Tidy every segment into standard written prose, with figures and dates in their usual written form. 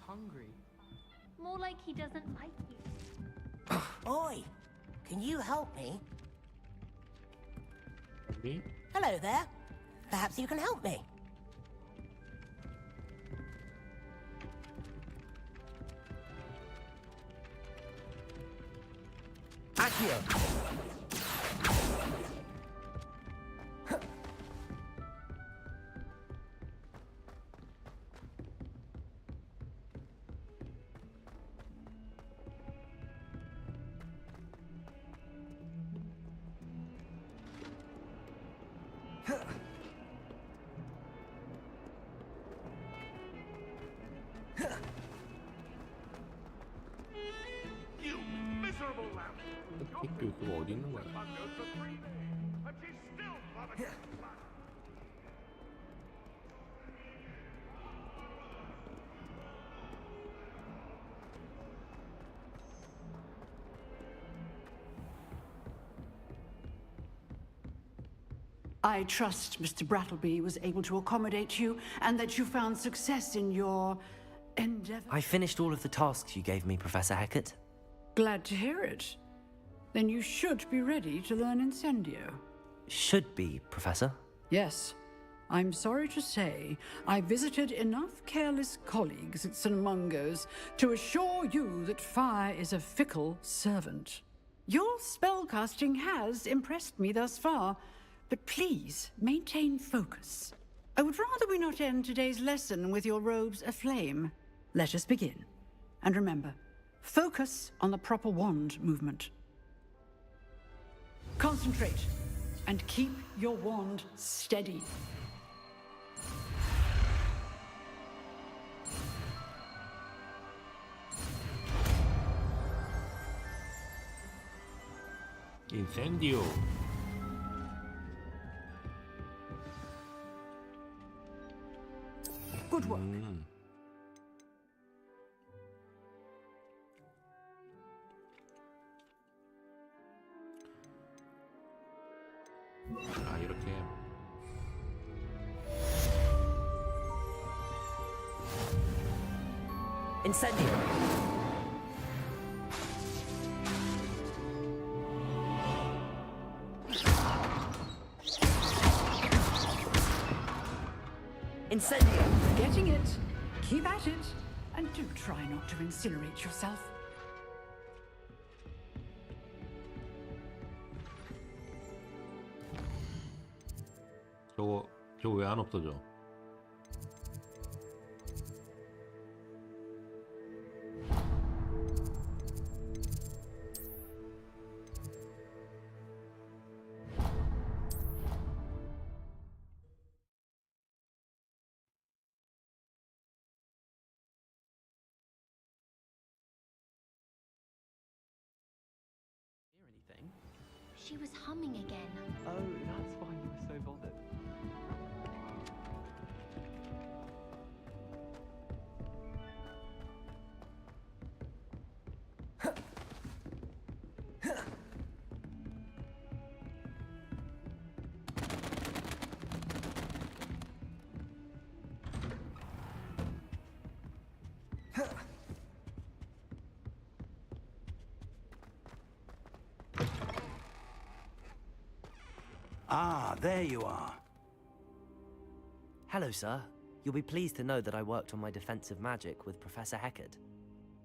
hungry. More like he doesn't like you. Oi, can you help me? Me? Hello there. Perhaps you can help me. Accio. You miserable lamb! 핑크 그거 어디 있는 거야? Bungoed for 3 days, and she's still vomiting blood. I trust Mr. Brattleby was able to accommodate you and that you found success in your endeavor. I finished all of the tasks you gave me, Professor Hecat. Glad to hear it. Then you should be ready to learn Incendio. Should be, Professor. Yes. I'm sorry to say, I visited enough careless colleagues at St. Mungo's to assure you that fire is a fickle servant. Your spellcasting has impressed me thus far, but please maintain focus. I would rather we not end today's lesson with your robes aflame. Let us begin. And remember, focus on the proper wand movement. Concentrate and keep your wand steady. 인센디오. Good work. 아 이렇게. Incendio. Incendio. Getting it. Keep at it. And do try not to incinerate yourself. 저거 왜 안 없어져? Anything? She was humming again. Oh, that's why you were so bothered. Ah, there you are. Hello, sir. You'll be pleased to know that I worked on my defensive magic with Professor Hecat.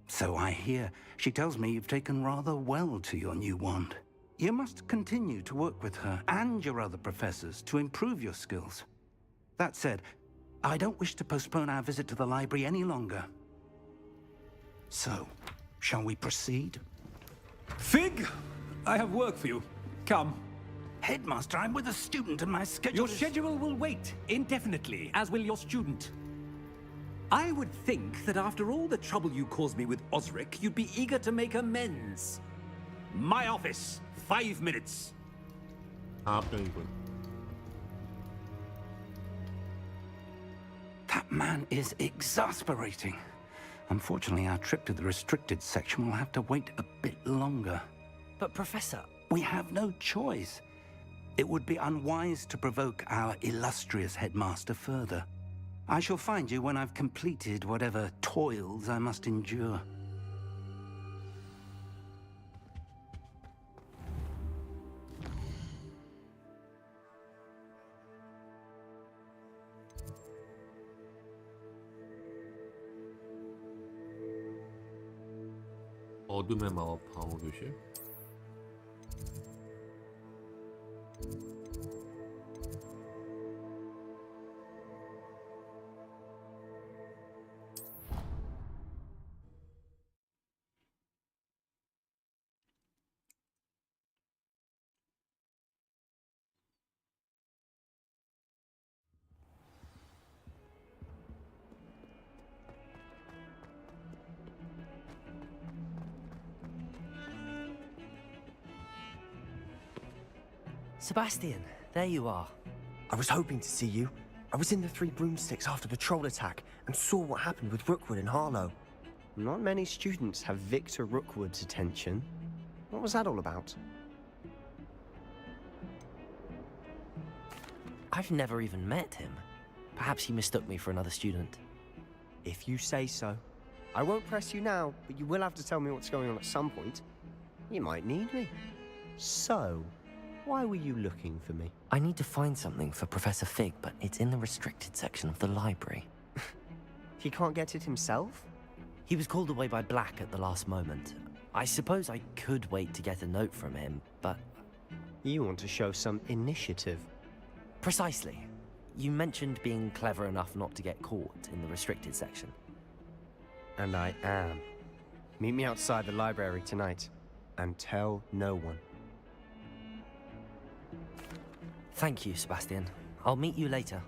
So I hear. She tells me you've taken rather well to your new wand. You must continue to work with her and your other professors to improve your skills. That said, I don't wish to postpone our visit to the library any longer. So, shall we proceed? Fig, I have work for you. Come. Headmaster, I'm with a student and my schedule Your is... schedule will wait indefinitely, as will your student. I would think that after all the trouble you caused me with Osric, you'd be eager to make amends. My office, 5 minutes. 방학병이군. That man is exasperating. Unfortunately, our trip to the restricted section will have to wait a bit longer. But, Professor... We have no choice. It would be unwise to provoke our illustrious headmaster further. I shall find you when I've completed whatever toils I must endure. 어둠의 마법 방어 교실. Sebastian, there you are. I was hoping to see you. I was in the Three Broomsticks after the troll attack and saw what happened with Rookwood and Harlow. Not many students have Victor Rookwood's attention. What was that all about? I've never even met him. Perhaps he mistook me for another student. If you say so. I won't press you now, but you will have to tell me what's going on at some point. You might need me. So, why were you looking for me? I need to find something for Professor Fig, but it's in the restricted section of the library. He can't get it himself? He was called away by Black at the last moment. I suppose I could wait to get a note from him, but... You want to show some initiative. Precisely. You mentioned being clever enough not to get caught in the restricted section. And I am. Meet me outside the library tonight, and tell no one. Thank you, Sebastian. I'll meet you later.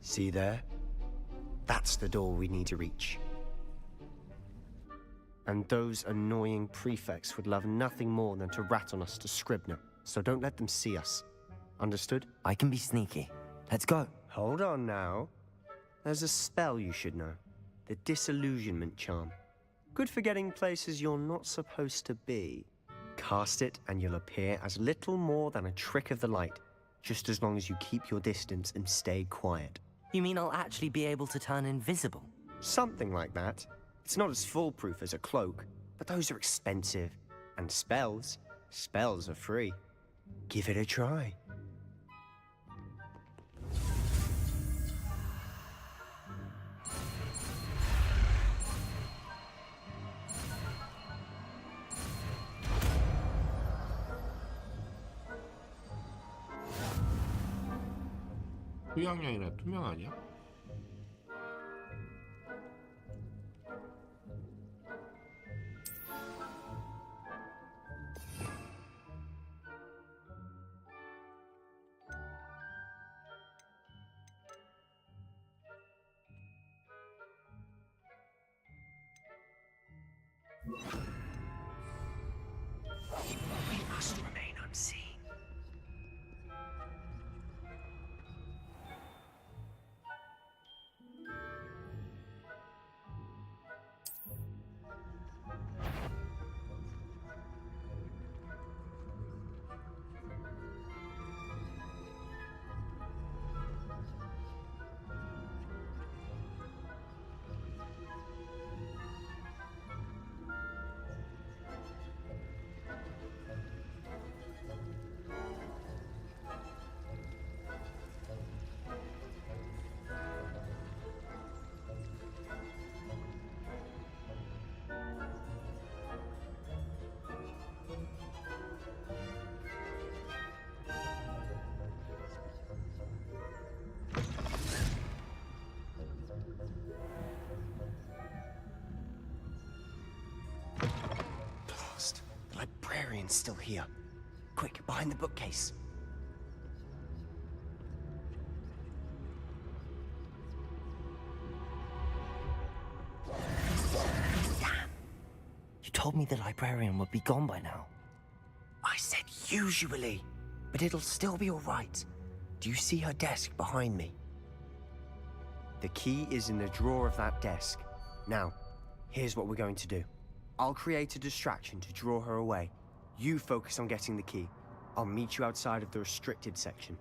See there? That's the door we need to reach. And those annoying prefects would love nothing more than to rat on us to Scribner, so don't let them see us. Understood? I can be sneaky. Let's go. Hold on now. There's a spell you should know. The Disillusionment Charm. Good for getting places you're not supposed to be. Cast it and you'll appear as little more than a trick of the light, just as long as you keep your distance and stay quiet. You mean I'll actually be able to turn invisible? Something like that. It's not as foolproof as a cloak, but those are expensive. And spells are free. Give it a try. 투영량이나 투명 아니야? We must remain unseen. The librarian's still here. Quick, behind the bookcase. Damn. You told me the librarian would be gone by now. Usually. But it'll still be all right. Do you see her desk behind me? The key is in the drawer of that desk. Now, here's what we're going to do. I'll create a distraction to draw her away. You focus on getting the key. I'll meet you outside of the restricted section.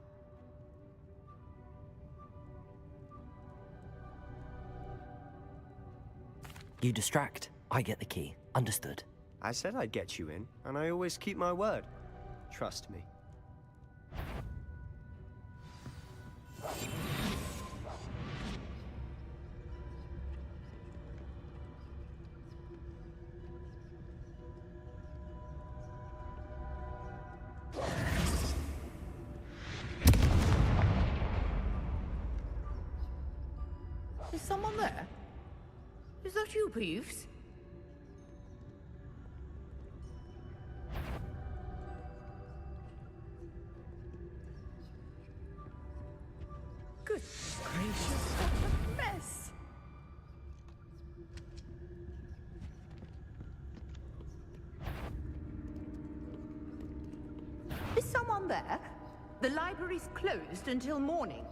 You distract, I get the key. Understood. I said I'd get you in, and I always keep my word. Trust me. Is someone there? Is that you, Peeves? Good gracious, what a mess! Is someone there? The library's closed until morning.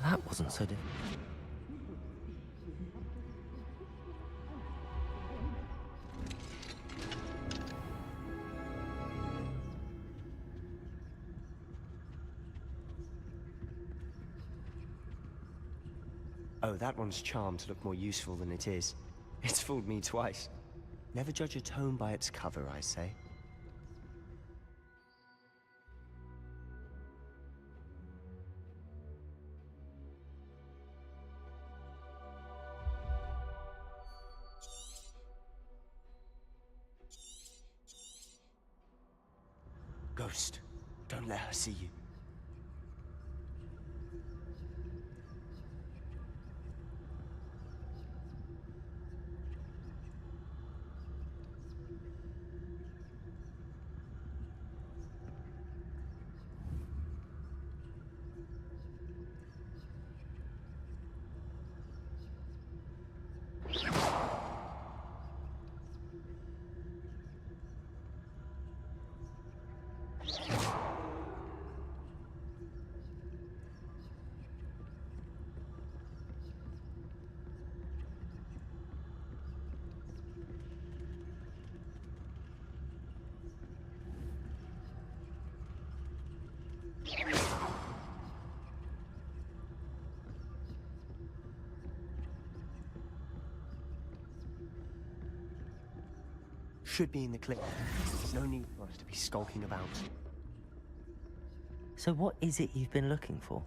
That wasn't so difficult. Oh, that one's charmed to look more useful than it is. It's fooled me twice. Never judge a tome by its cover, I say. Ghost, don't let her see you. Should be in the clip. There's no need for us to be skulking about. So what is it you've been looking for?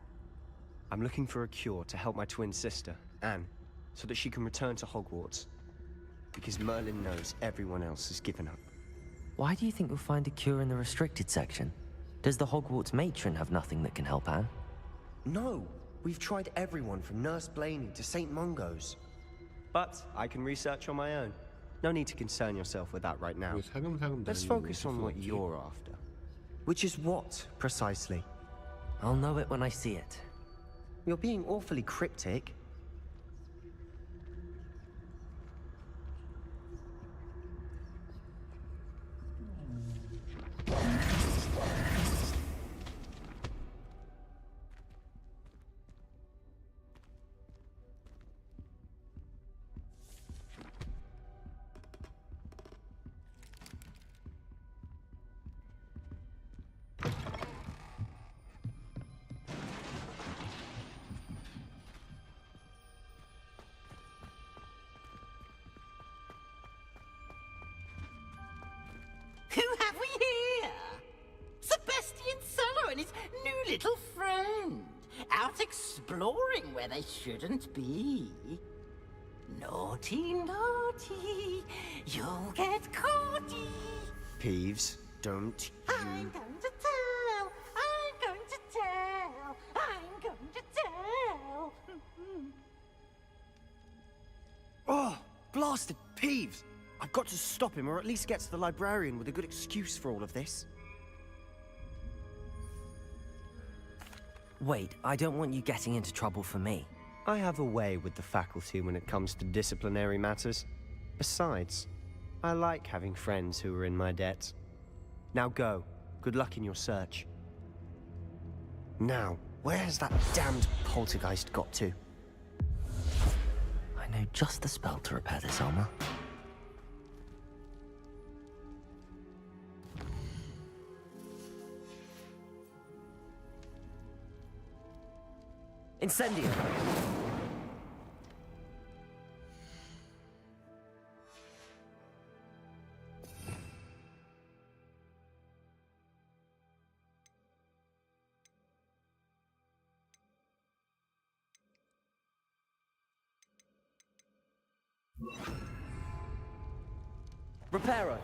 I'm looking for a cure to help my twin sister, Anne, so that she can return to Hogwarts. Because Merlin knows everyone else has given up. Why do you think you'll find a cure in the restricted section? Does the Hogwarts matron have nothing that can help Anne? No, we've tried everyone from Nurse Blaney to St. Mungo's. But I can research on my own. No need to concern yourself with that right now. 왜 살금살금 Let's 다니는 focus on 거지? what you're after. Which is what, precisely? I'll know it when I see it. You're being awfully cryptic. Who have we here? Sebastian Cello and his new little friend. Out exploring where they shouldn't be. Naughty, naughty. You'll get caughty. Peeves, don't I'm going to tell. I'm going to tell. I'm going to tell. Oh, blasted Peeves! I've got to stop him, or at least get to the librarian with a good excuse for all of this. Wait, I don't want you getting into trouble for me. I have a way with the faculty when it comes to disciplinary matters. Besides, I like having friends who are in my debt. Now go. Good luck in your search. Now, where's that damned poltergeist got to? I know just the spell to repair this armor. Incendio. Reparo.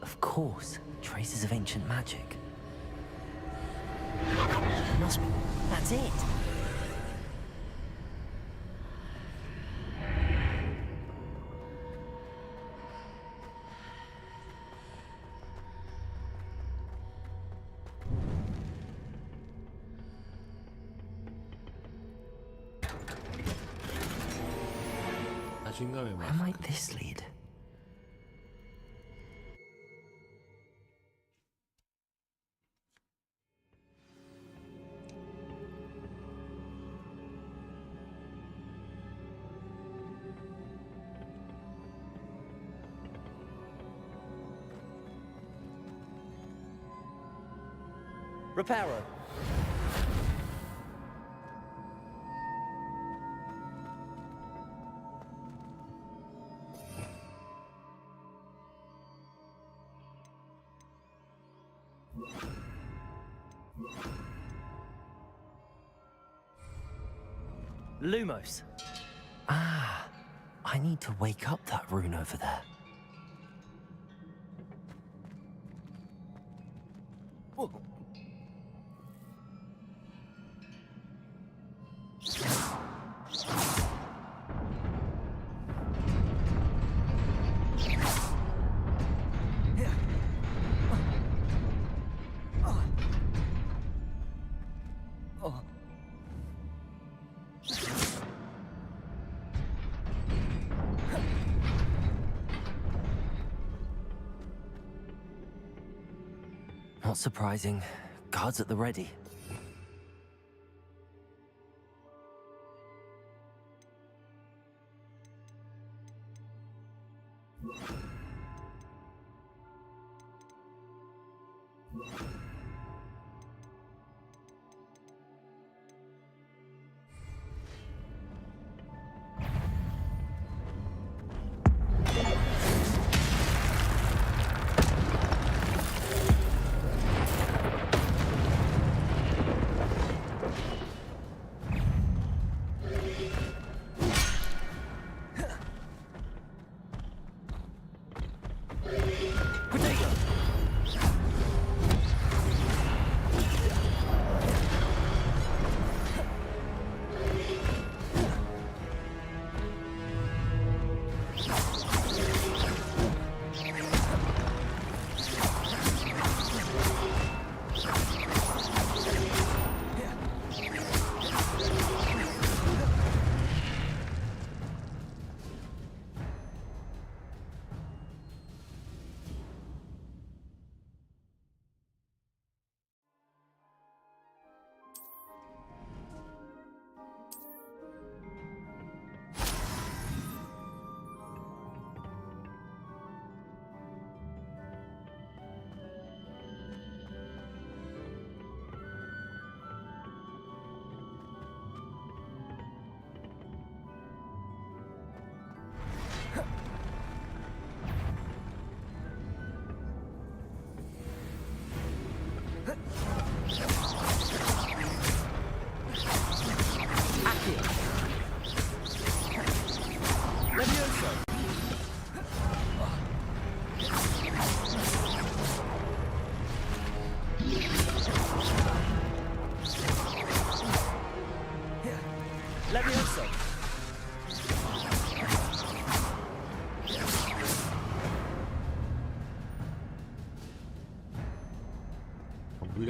Of course, traces of ancient magic. Must be. That's it. 자신감에 Where 맞. might this lead? Reparo. Lumos. Ah, I need to wake up that rune over there. Whoa. Not surprising. Guards at the ready.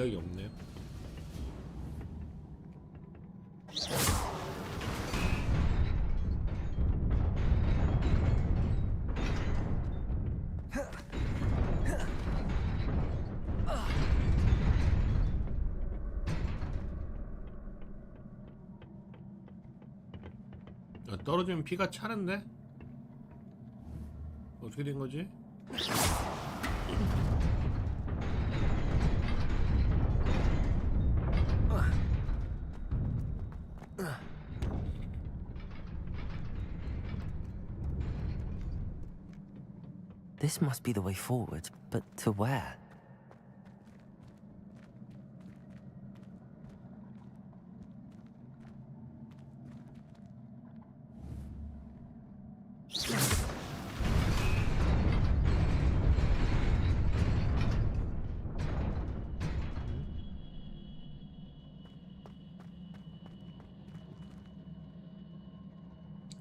기억이 없네요. 야, 떨어지면 피가 차는데? 어떻게 된 거지? This must be the way forward, but to where?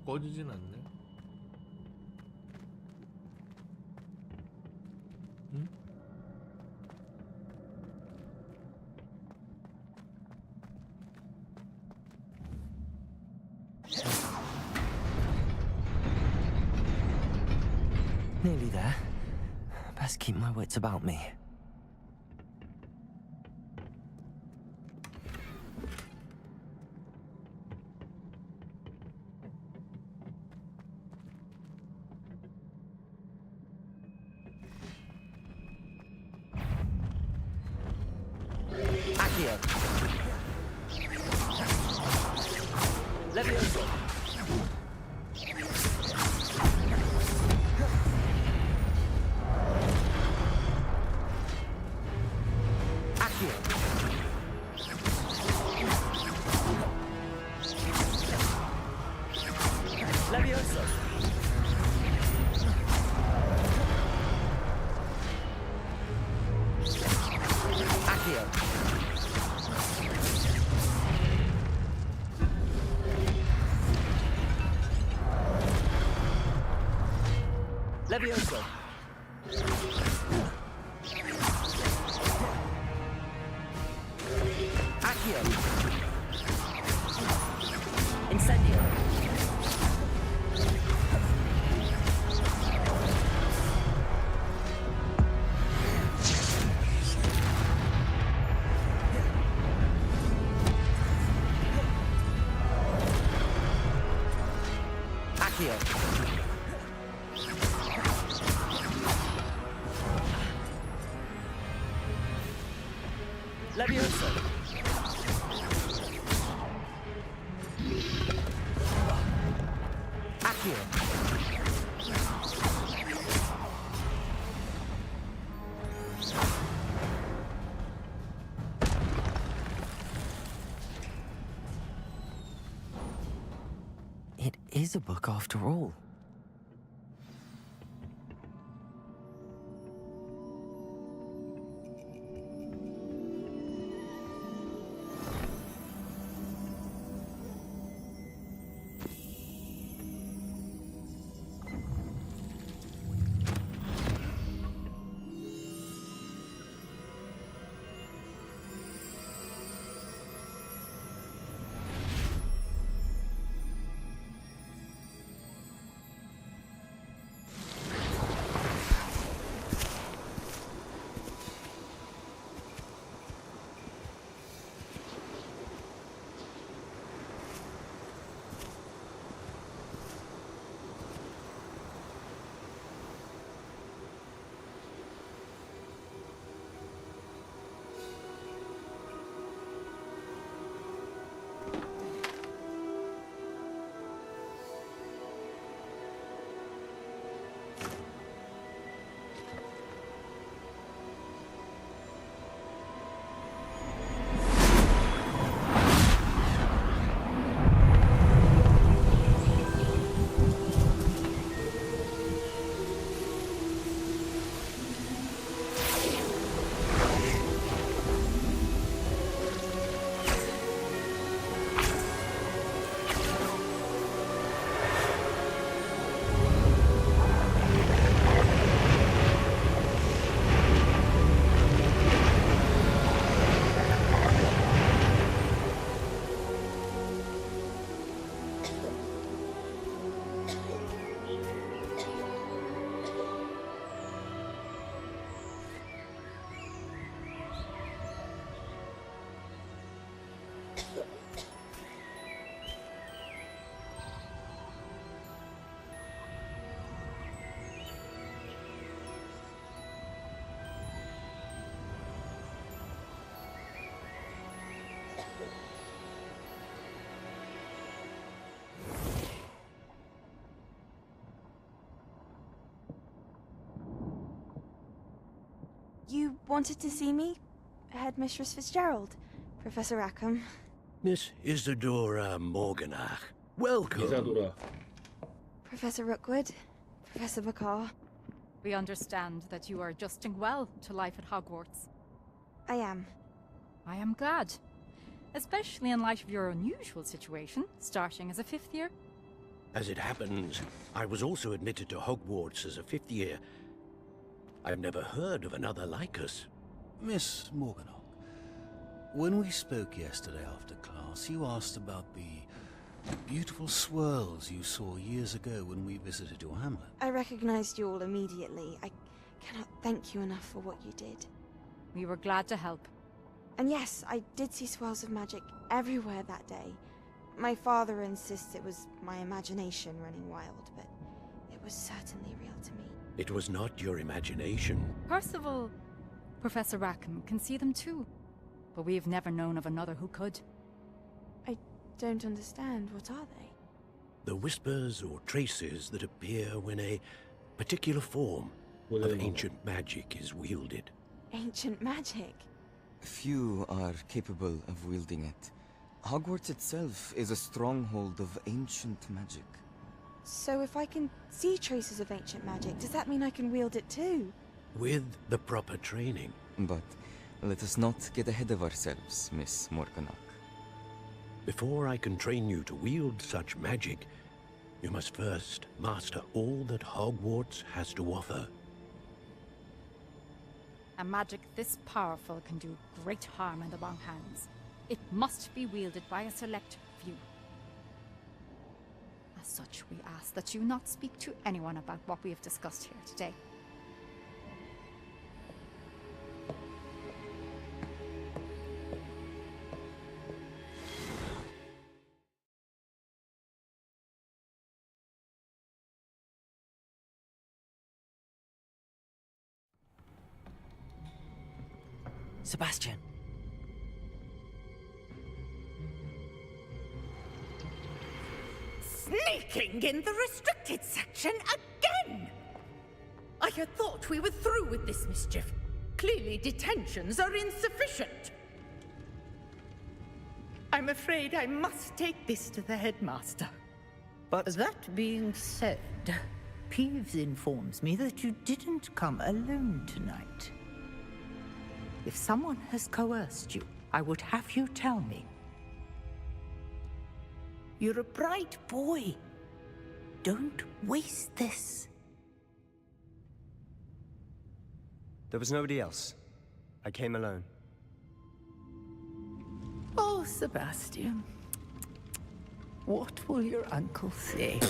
꺼지진 않네. 응? Nearly there. Best keep my wits about me. Accio. Levioso. Accio. Levioso. Accio. Levioso. Accio. Incendio. Accio. Levioso. Accio. It is a book after all. wanted to see me? Headmistress Fitzgerald, Professor Rackham. Miss Isadora Morganach. Welcome. Isadora. Professor Rookwood, Professor Bakar. We understand that you are adjusting well to life at Hogwarts. I am. I am glad. Especially in light of your unusual situation, starting as a 5th year. As it happens, I was also admitted to Hogwarts as a 5th year. I've never heard of another like us. Miss Morganach, when we spoke yesterday after class, you asked about the beautiful swirls you saw years ago when we visited your hamlet. I recognized you all immediately. I cannot thank you enough for what you did. We were glad to help. And yes, I did see swirls of magic everywhere that day. My father insists it was my imagination running wild, but it was certainly real to me. It was not your imagination. Percival, Professor Rackham can see them too. But we have never known of another who could. I don't understand. What are they? The whispers or traces that appear when a particular form of ancient magic is wielded. Ancient magic? Few are capable of wielding it. Hogwarts itself is a stronghold of ancient magic. So if I can see traces of ancient magic, does that mean I can wield it too? With the proper training. But let us not get ahead of ourselves, Miss Morganach. Before I can train you to wield such magic, you must first master all that Hogwarts has to offer. A magic this powerful can do great harm in the wrong hands. It must be wielded by a select few. As such, we ask that you not speak to anyone about what we have discussed here today. Sebastian. Sneaking in the restricted section again! I had thought we were through with this mischief. Clearly detentions are insufficient. I'm afraid I must take this to the headmaster. But that being said, Peeves informs me that you didn't come alone tonight. If someone has coerced you, I would have you tell me. You're a bright boy. Don't waste this. there was nobody else. I came alone. Oh, Sebastian. What will your uncle say?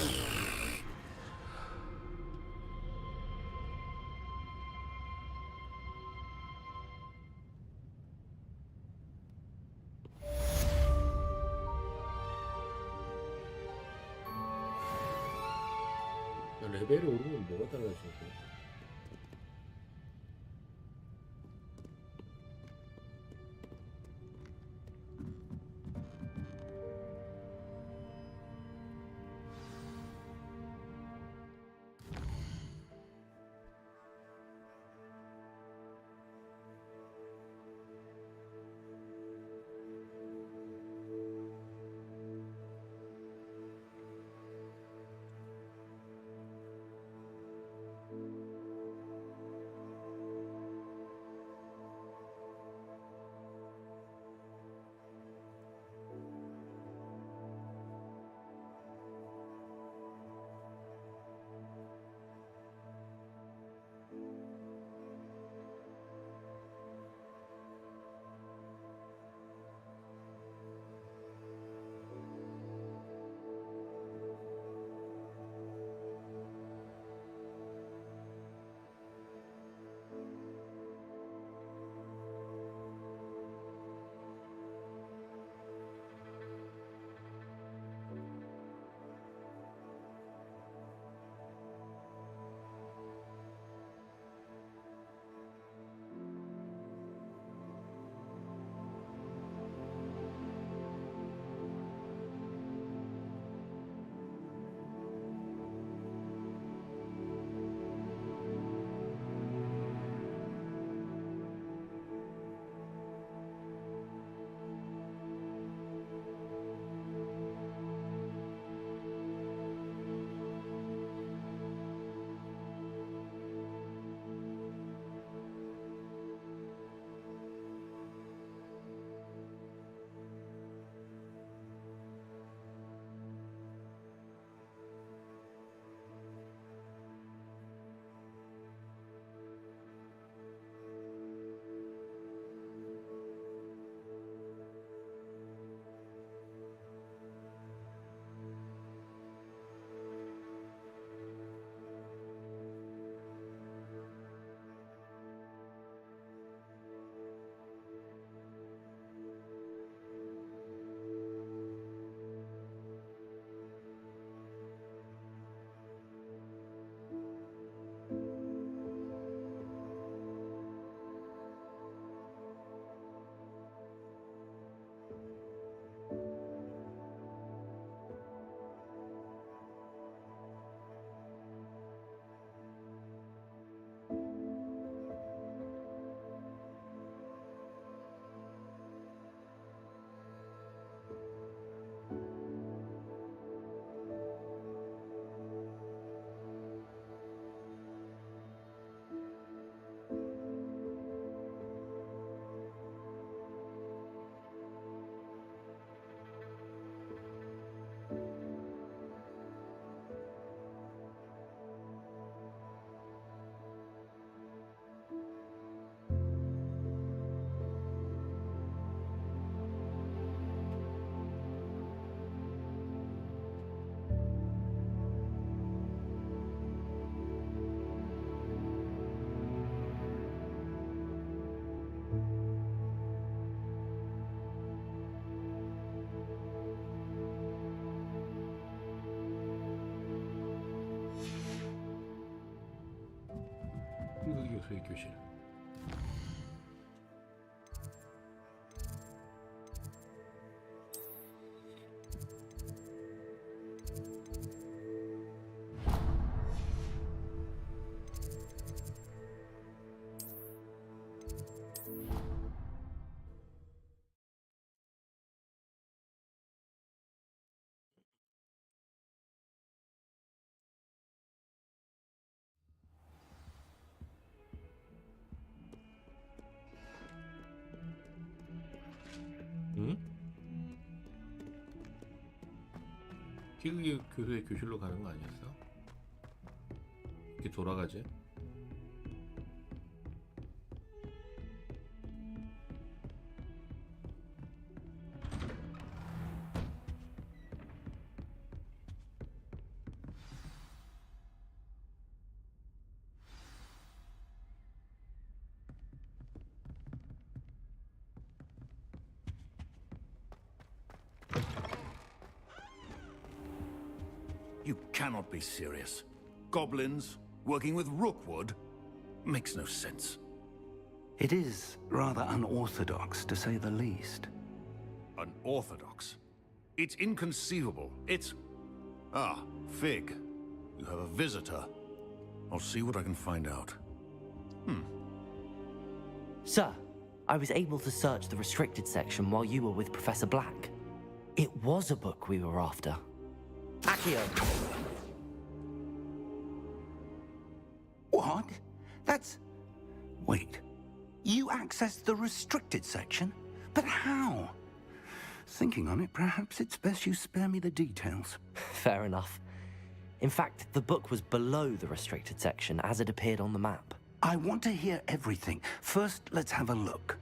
레벨이 오르면 뭐가 달라지죠? 교수의 교실. 응? 피그 교수의 교실로 가는 거 아니었어? 이렇게 돌아가지? You cannot be serious. Goblins working with Rookwood makes no sense. It is rather unorthodox, to say the least. Unorthodox? It's inconceivable. It's... Ah, Fig. You have a visitor. I'll see what I can find out. Sir, I was able to search the restricted section while you were with Professor Black. It was a book we were after. Accio! What? That's... Wait. You accessed the restricted section? But how? Thinking on it, perhaps it's best you spare me the details. Fair enough. In fact, the book was below the restricted section as it appeared on the map. I want to hear everything. First, let's have a look.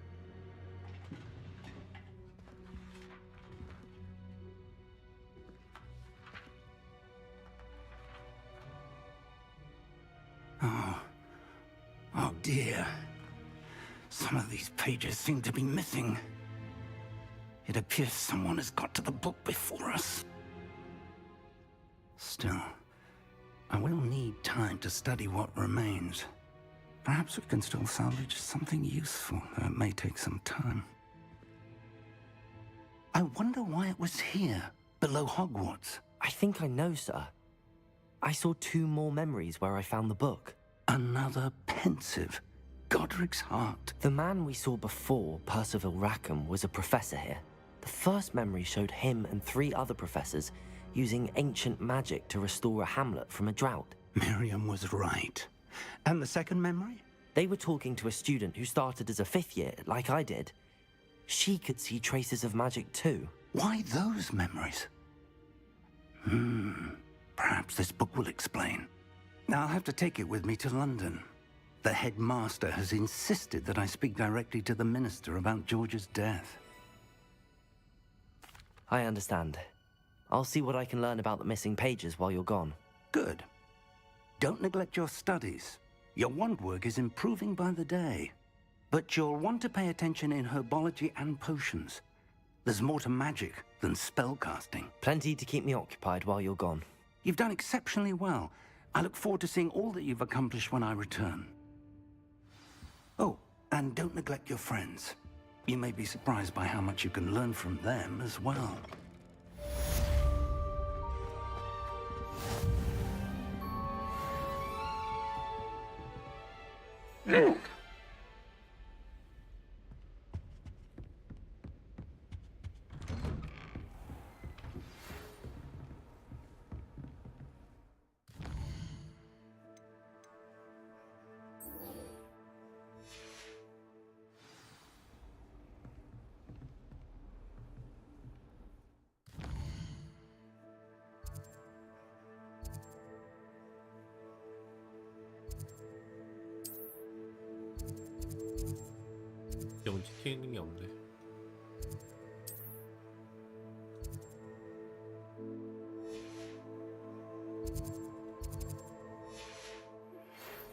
Oh dear. Some of these pages seem to be missing. It appears someone has got to the book before us. Still, I will need time to study what remains. Perhaps we can still salvage something useful, though it may take some time. I wonder why it was here, below Hogwarts. I think I know, sir. I saw 2 more memories where I found the book. Another pensive. Godric's heart. The man we saw before, Percival Rackham, was a professor here. The first memory showed him and 3 other professors using ancient magic to restore a hamlet from a drought. Miriam was right. And the second memory? They were talking to a student who started as a 5th year, like I did. She could see traces of magic too. Why those memories? Perhaps this book will explain. I'll have to take it with me to London. The headmaster has insisted that I speak directly to the minister about George's death. I understand. I'll see what I can learn about the missing pages while you're gone. Good. Don't neglect your studies. Your wand work is improving by the day. But you'll want to pay attention in herbology and potions. There's more to magic than spellcasting. Plenty to keep me occupied while you're gone. You've done exceptionally well. I look forward to seeing all that you've accomplished when I return. Oh, and don't neglect your friends. You may be surprised by how much you can learn from them as well. 영 찍히는 게 없네.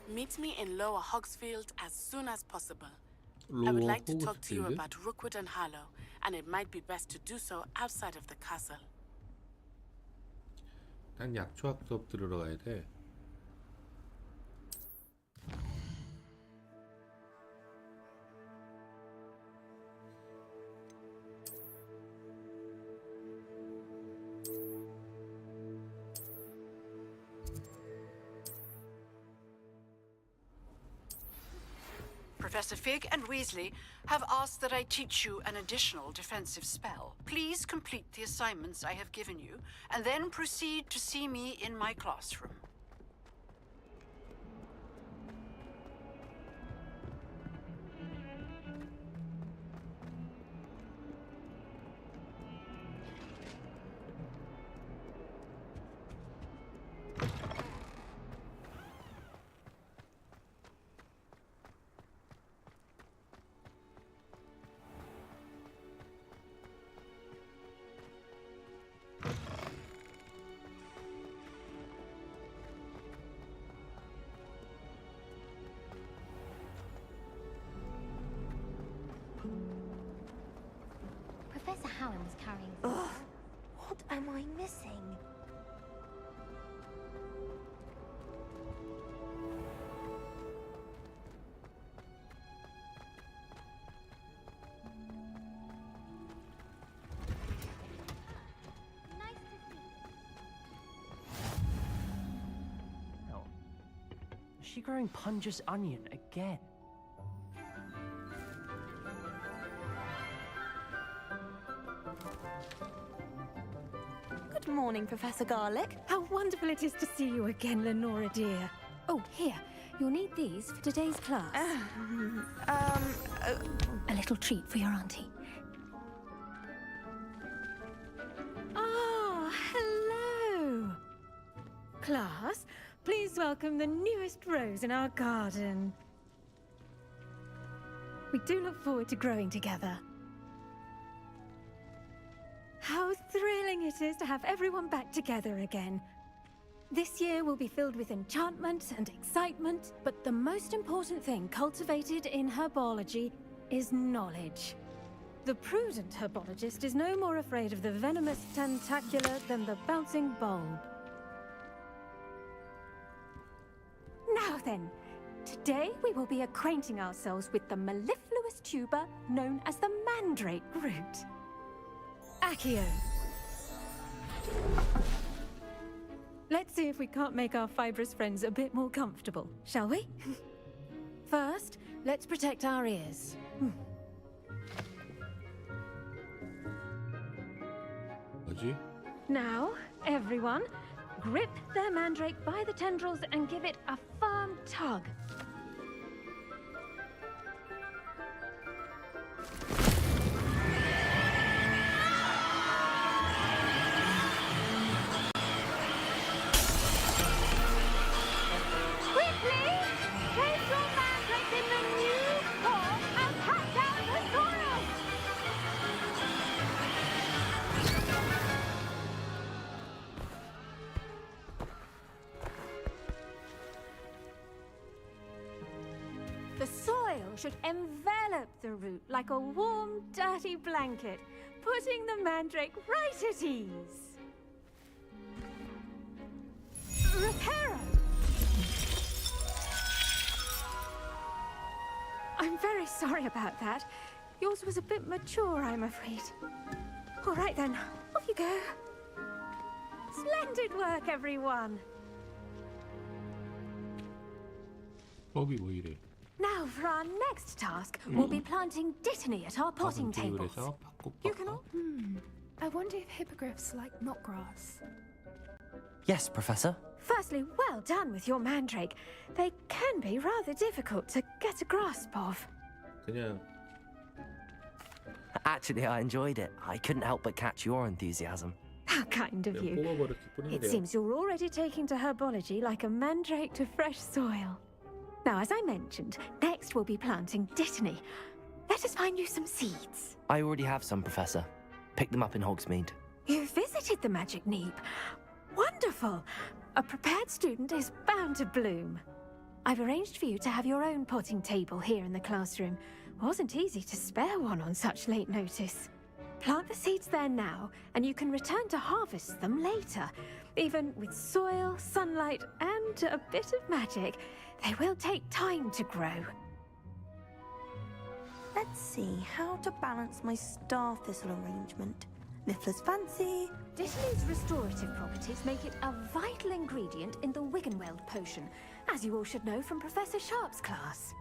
Meet me in Lower Hogsfield as soon as possible. I would like to talk to you about Rookwood and Harlow, and it might be best to do so outside of the castle. 난 약초학 수업 들으러 가야 돼. Professor Fig and Weasley have asked that I teach you an additional defensive spell. Please complete the assignments I have given you, and then proceed to see me in my classroom. Professor Hallam is carrying. Ugh, what am I missing? Oh. Is she growing Punja's onion again? Good morning, Professor Garlick. How wonderful it is to see you again, Lenora dear. Oh, here. You'll need these for today's class. A little treat for your auntie. Ah, hello. Class, please welcome the newest rose in our garden. We do look forward to growing together. How thrilling it is to have everyone back together again. This year will be filled with enchantment and excitement, but the most important thing cultivated in herbology is knowledge. The prudent herbologist is no more afraid of the venomous tentacular than the bouncing bulb. Now then, today we will be acquainting ourselves with the mellifluous tuber known as the mandrake root. Accio. Let's see if we can't make our fibrous friends a bit more comfortable, shall we? First, let's protect our ears. 뭐지? Now, everyone, grip their mandrake by the tendrils and give it a firm tug. The soil should envelop the root like a warm, dirty blanket, putting the mandrake right at ease. Reparo! I'm very sorry about that. Yours was a bit mature, I'm afraid. All right then, off you go. Splendid work, everyone. 법이 뭐 이래? Now, for our next task, we'll be planting dittany at our potting tables. You can all... I wonder if hippogriffs like knotgrass. Yes, Professor. Firstly, well done with your mandrake. They can be rather difficult to get a grasp of. 그냥 Actually, I enjoyed it. I couldn't help but catch your enthusiasm. How kind of you. 뽑아버렸을 It 뿐인데요. seems you're already taking to herbology like a mandrake to fresh soil. Now, as I mentioned, next we'll be planting dittany. Let us find you some seeds. I already have some, Professor. Picked them up in Hogsmeade. You visited the Magic Neep. Wonderful! A prepared student is bound to bloom. I've arranged for you to have your own potting table here in the classroom. Wasn't easy to spare one on such late notice. Plant the seeds there now, and you can return to harvest them later. Even with soil, sunlight, and a bit of magic, they will take time to grow. Let's see how to balance my star thistle arrangement. Niffler's fancy. Dittany's restorative properties make it a vital ingredient in the Wiggenweld potion, as you all should know from Professor Sharp's class.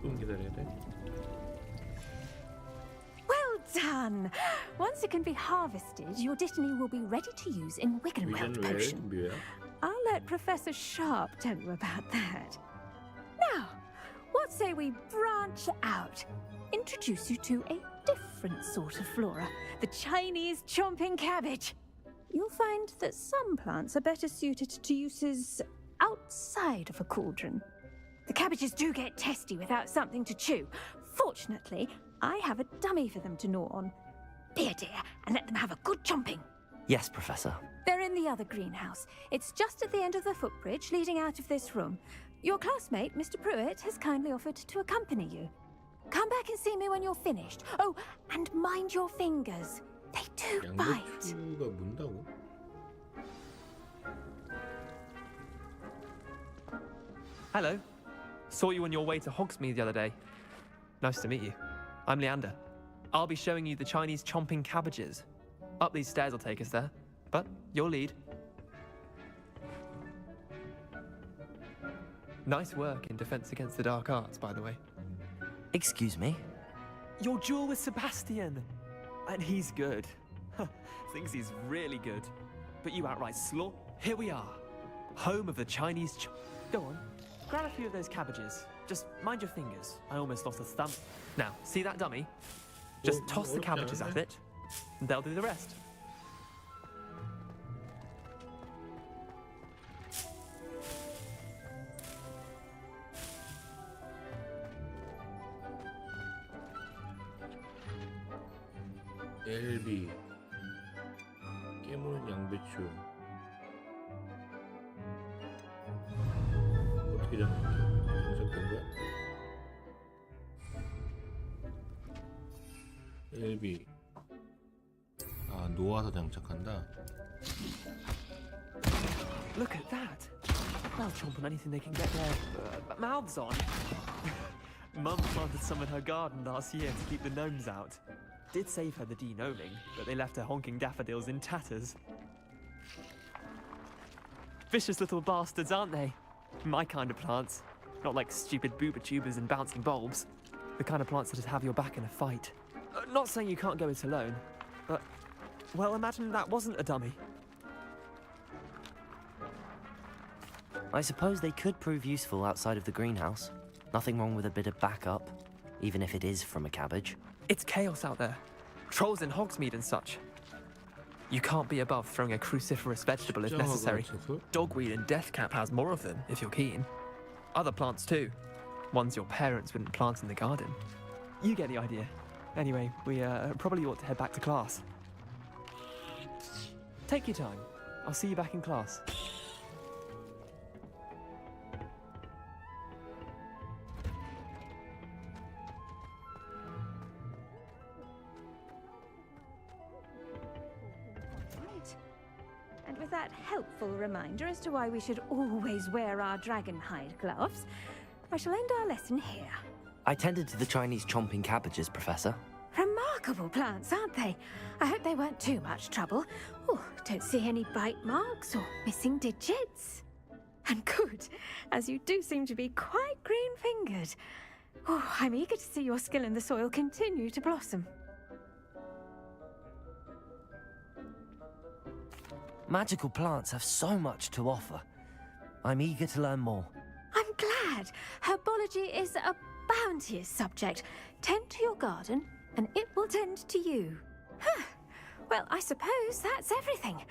좀 기다려야 돼. Well done! Once it can be harvested, your Dittany will be ready to use in Wiggenweld potion. 뭐야? I'll let Professor Sharp tell you about that. Now, what say we branch out? Introduce you to a different sort of flora, the Chinese chomping cabbage. You'll find that some plants are better suited to uses outside of a cauldron. The cabbages do get testy without something to chew. Fortunately, I have a dummy for them to gnaw on. Be a dear and let them have a good chomping. Yes, Professor. They're in the other greenhouse. It's just at the end of the footbridge leading out of this room. Your classmate, Mr. Pruitt, has kindly offered to accompany you. Come back and see me when you're finished. Oh, and mind your fingers. They do bite. 양배추가 문다고? Hello. Saw you on your way to Hogsmeade the other day. Nice to meet you. I'm Leander. I'll be showing you the Chinese chomping cabbages. Up these stairs will take us there, but your lead. Nice work in Defense Against the Dark Arts, by the way. Excuse me? Your duel with Sebastian! And he's good. Thinks he's really good. But you outright Here we are. Home of the Chinese Go on, grab a few of those cabbages. Just mind your fingers. I almost lost a thumb. Now, see that dummy? Just toss the cabbages at it, and they'll do the rest. LB 깨무는 양배추 어떻게 장착된 거야? LB 아 놓아서 장착한다. Look at that! They'll chomp on anything they can get their mouths on. Mum planted some in her garden last year to keep the gnomes out. Did save her the de-gnoming, but they left her honking daffodils in tatters. Vicious little bastards, aren't they? My kind of plants. Not like stupid booba tubers and bouncing bulbs. The kind of plants that have your back in a fight. Not saying you can't go it alone, but... well, imagine that wasn't a dummy. I suppose they could prove useful outside of the greenhouse. Nothing wrong with a bit of backup, even if it is from a cabbage. It's chaos out there. Trolls in Hogsmeade and such. You can't be above throwing a cruciferous vegetable if necessary. Dogweed and deathcap has more of them, if you're keen. Other plants too. Ones your parents wouldn't plant in the garden. You get the idea. Anyway, we probably ought to head back to class. Take your time. I'll see you back in class. With that helpful reminder as to why we should always wear our dragonhide gloves, I shall end our lesson here. I tended to the Chinese chomping cabbages, Professor. Remarkable plants, aren't they? I hope they weren't too much trouble. Oh, don't see any bite marks or missing digits. And good, as you do seem to be quite green-fingered. Oh, I'm eager to see your skill in the soil continue to blossom. Magical plants have so much to offer. I'm eager to learn more. I'm glad. Herbology is a bounteous subject. Tend to your garden, and it will tend to you. Huh. Well, I suppose that's everything.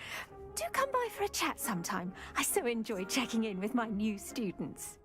Do come by for a chat sometime. I so enjoy checking in with my new students.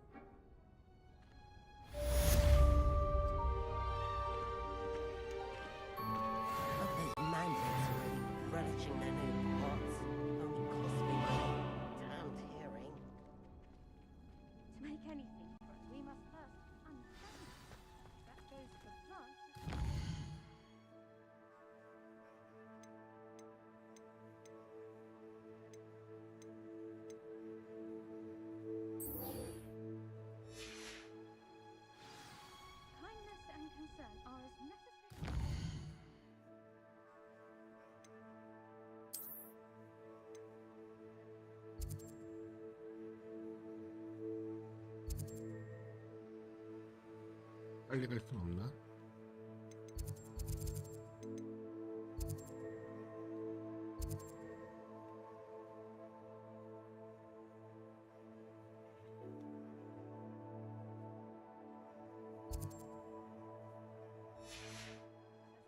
빨리 갈 순 없나?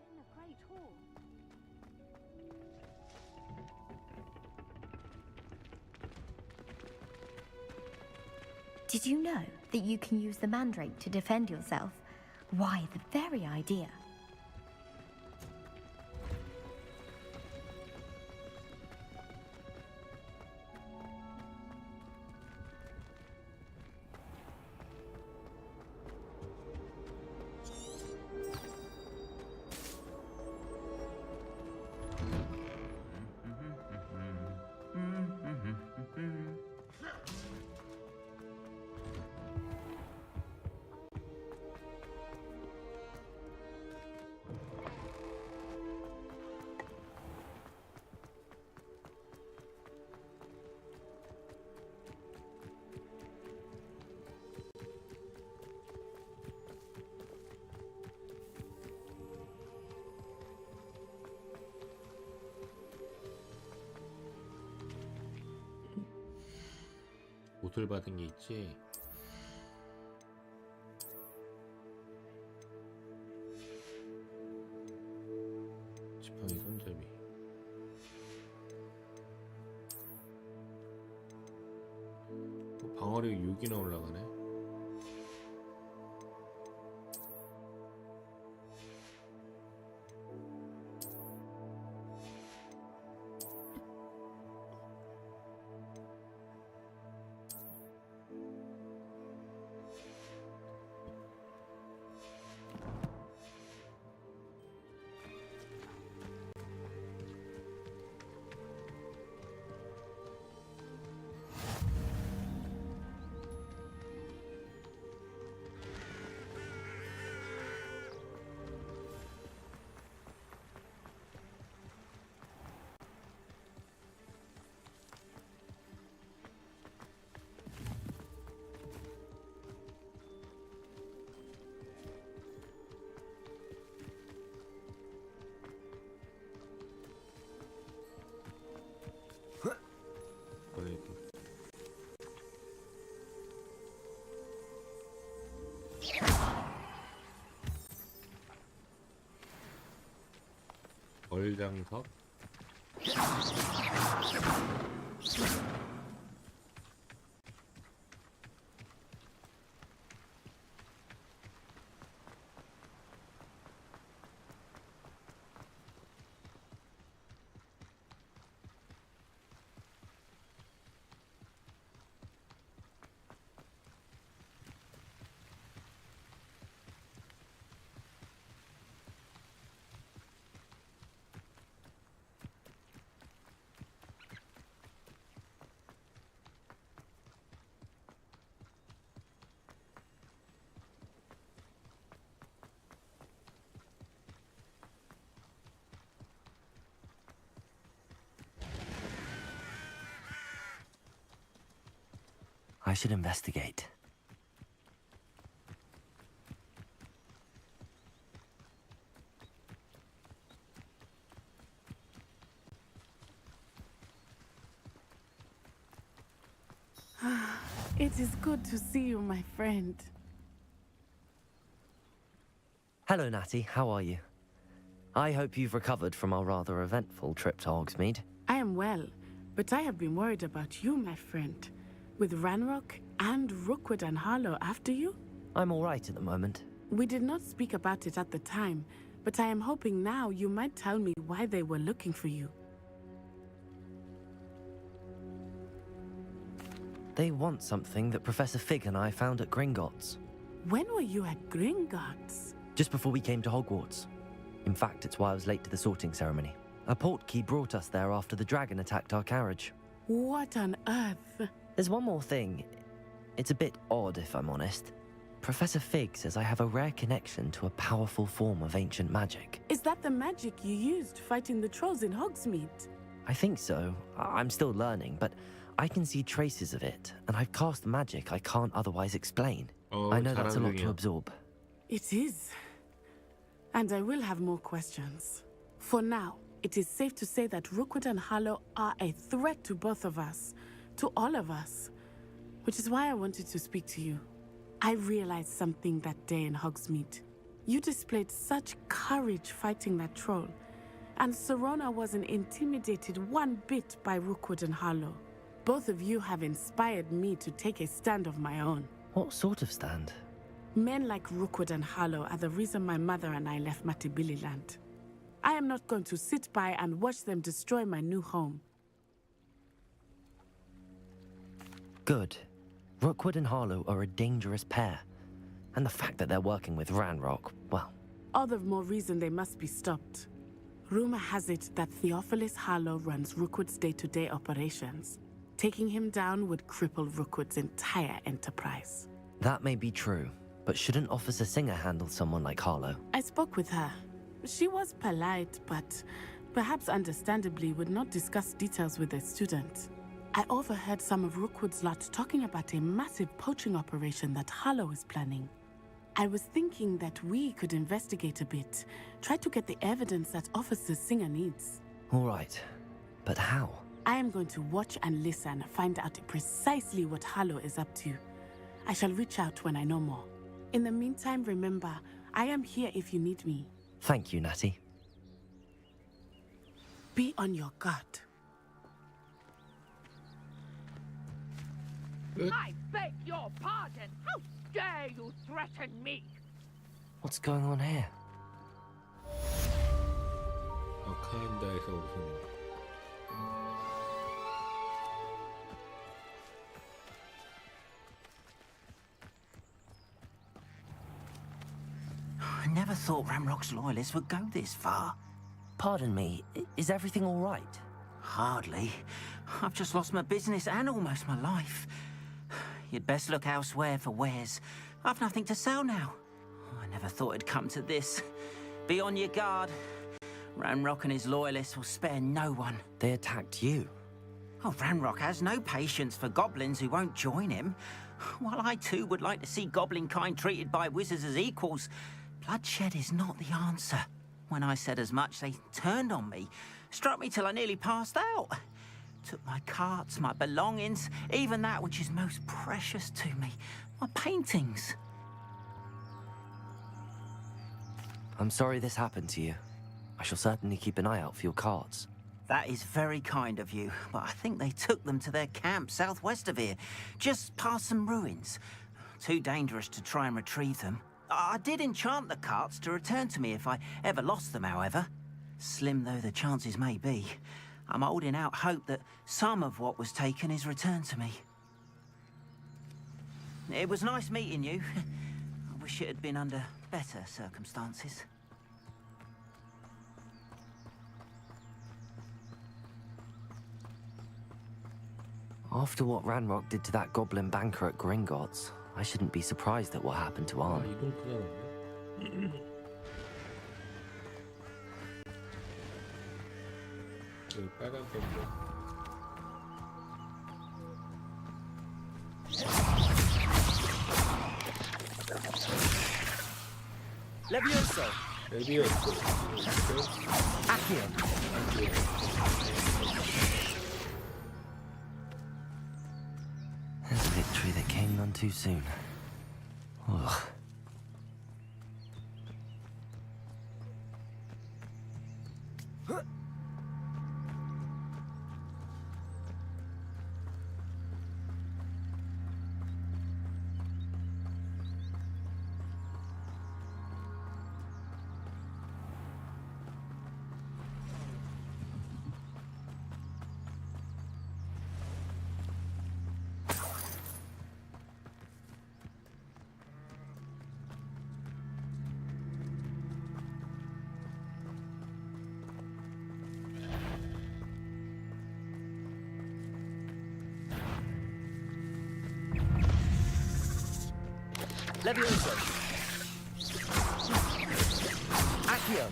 In a great hall. Did you know that you can use the mandrake to defend yourself? Why, the very idea. 옷을 받은 게 있지. 지팡이 손잡이. 방어력이 6이나 올라가네. 벌장석. I should investigate. It is good to see you, my friend. Hello, Natty. How are you? I hope you've recovered from our rather eventful trip to Hogsmeade. I am well, but I have been worried about you, my friend. With Ranrock and Rookwood and Harlow after you? I'm all right at the moment. We did not speak about it at the time, but I am hoping now you might tell me why they were looking for you. They want something that Professor Fig and I found at Gringotts. When were you at Gringotts? Just before we came to Hogwarts. In fact, it's why I was late to the sorting ceremony. A portkey brought us there after the dragon attacked our carriage. What on earth? There's one more thing. It's a bit odd, if I'm honest. Professor Fig says I have a rare connection to a powerful form of ancient magic. Is that the magic you used fighting the trolls in Hogsmeade? I think so. I'm still learning, but I can see traces of it, and I've cast magic I can't otherwise explain. I know that's a lot to absorb. It is. And I will have more questions. For now, it is safe to say that Rookwood and Harlow are a threat to both of us, to all of us. Which is why I wanted to speak to you. I realized something that day in Hogsmeade. You displayed such courage fighting that troll, and Serona wasn't intimidated one bit by Rookwood and Harlow. Both of you have inspired me to take a stand of my own. What sort of stand? Men like Rookwood and Harlow are the reason my mother and I left Matabeleland. I am not going to sit by and watch them destroy my new home. Good. Rookwood and Harlow are a dangerous pair. And the fact that they're working with Ranrock, well... All the more reason they must be stopped. Rumor has it that Theophilus Harlow runs Rookwood's day-to-day operations. Taking him down would cripple Rookwood's entire enterprise. That may be true, but shouldn't Officer Singer handle someone like Harlow? I spoke with her. She was polite, but perhaps understandably would not discuss details with a student. I overheard some of Rookwood's lot talking about a massive poaching operation that Harlow is planning. I was thinking that we could investigate a bit, try to get the evidence that Officer Singer needs. All right, but how? I am going to watch and listen, find out precisely what Harlow is up to. I shall reach out when I know more. In the meantime, remember, I am here if you need me. Thank you, Natty. Be on your guard. I beg your pardon. How dare you threaten me? What's going on here? 아카인다에서 우승. I never thought Ranrock's loyalists would go this far. Pardon me, is everything all right? Hardly. I've just lost my business and almost my life. You'd best look elsewhere for wares. I've nothing to sell now. I never thought it'd come to this. Be on your guard. Ranrock and his loyalists will spare no one. They attacked you. Oh, Ranrock has no patience for goblins who won't join him. While I too would like to see goblin kind treated by wizards as equals, bloodshed is not the answer. When I said as much, they turned on me, struck me till I nearly passed out. Took my carts, my belongings, even that which is most precious to me, my paintings. I'm sorry this happened to you. I shall certainly keep an eye out for your carts. That is very kind of you, but I think they took them to their camp southwest of here, just past some ruins. Too dangerous to try and retrieve them. I did enchant the carts to return to me if I ever lost them, however. Slim though the chances may be, I'm holding out hope that some of what was taken is returned to me. It was nice meeting you. I wish it had been under better circumstances. After what Ranrock did to that goblin banker at Gringotts, I shouldn't be surprised at what happened to Arn. Levioso! Levioso. Accio! There's a victory that came none too soon. Ugh. Levioso! Accio!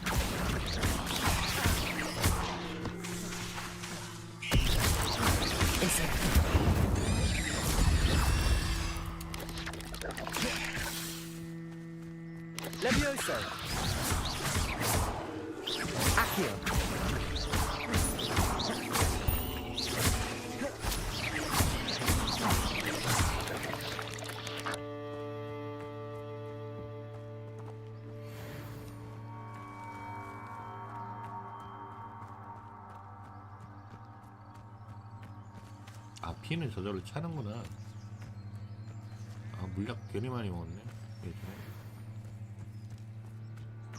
Levioso! Accio! 아, 피는 저절로 차는구나. 아, 물약 되게 많이 먹었네. 예전에.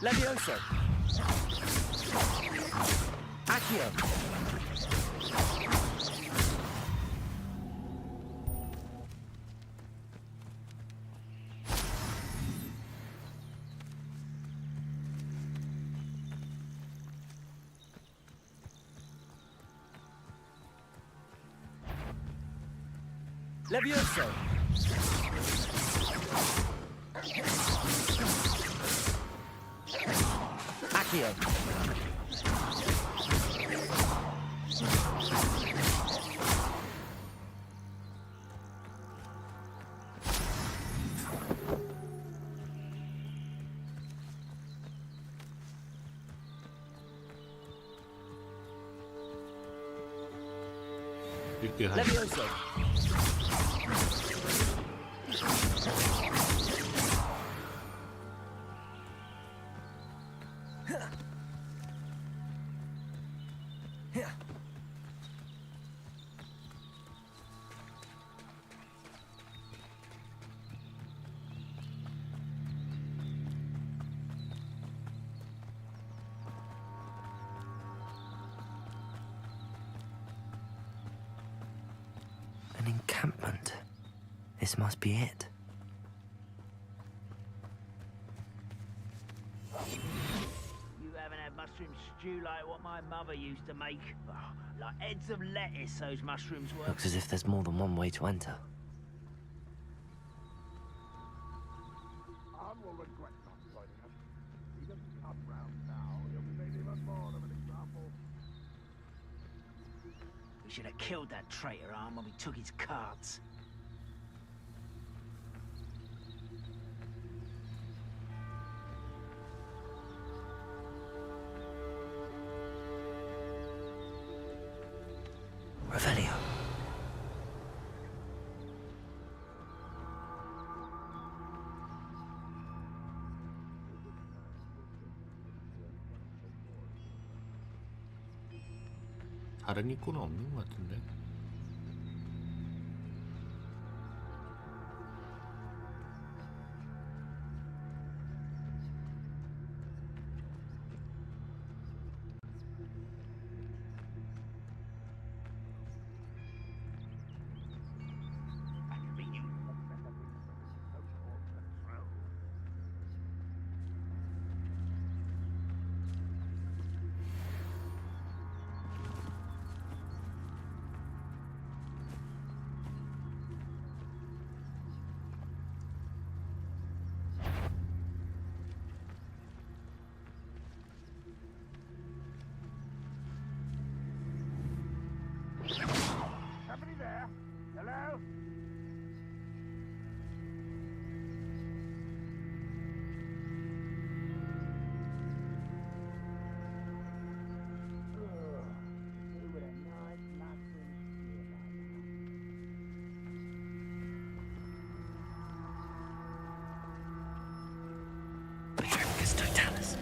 Levioso! Accio! Levioso! Accio! 이렇게 한 Levioso! An encampment. This must be it. You haven't had mushroom stew like what my mother used to make? Oh, like heads of lettuce, those mushrooms were. Looks as if there's more than one way to enter. I will regret not joining us. He doesn't come round now. He'll be made even more of an example. We should have killed that traitor arm when we took his cards. Revelio. 다른 입구는 없는 것 같은데. Somebody there? Hello? Petrifacus totalis.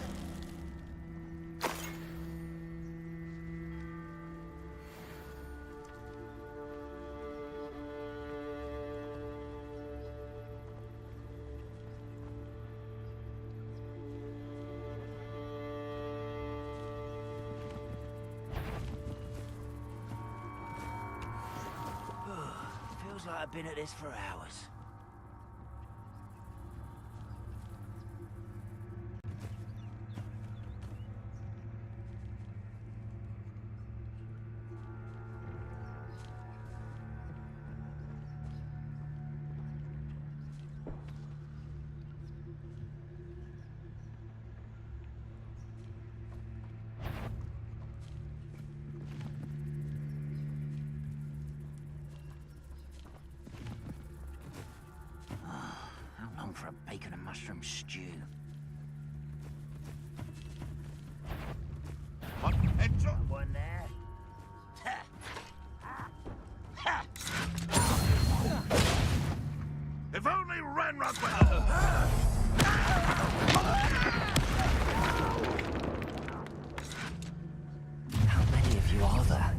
Feels like I've been at this for hours. run, Rockwell! How many of you are there?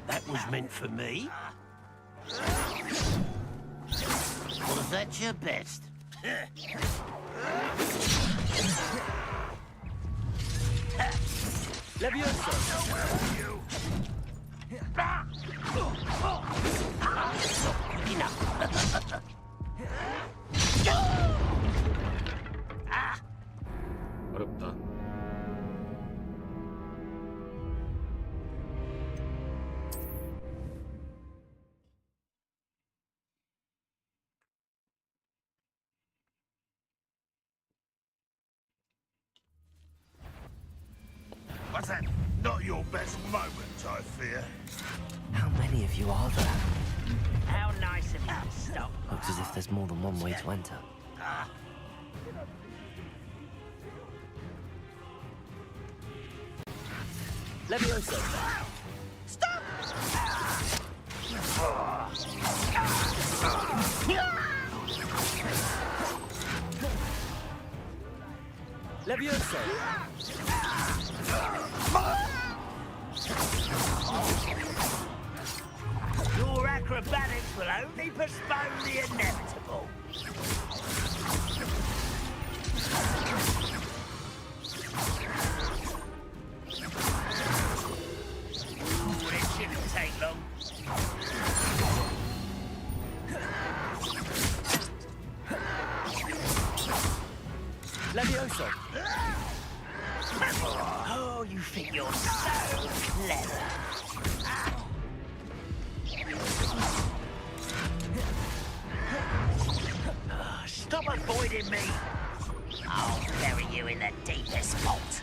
That was meant for me. Was that your best? 어렵다. What's that? Not your best moment, I fear. How many of you are there? How nice of you to stop. Looks as if there's more than one way to enter. Levioso. Stop! Levioso. Your acrobatics will only postpone the inevitable. Ooh, it shouldn't take long. Levioso. Oh, you think you're so clever. Stop avoiding me. I'll bury you in the deepest vault.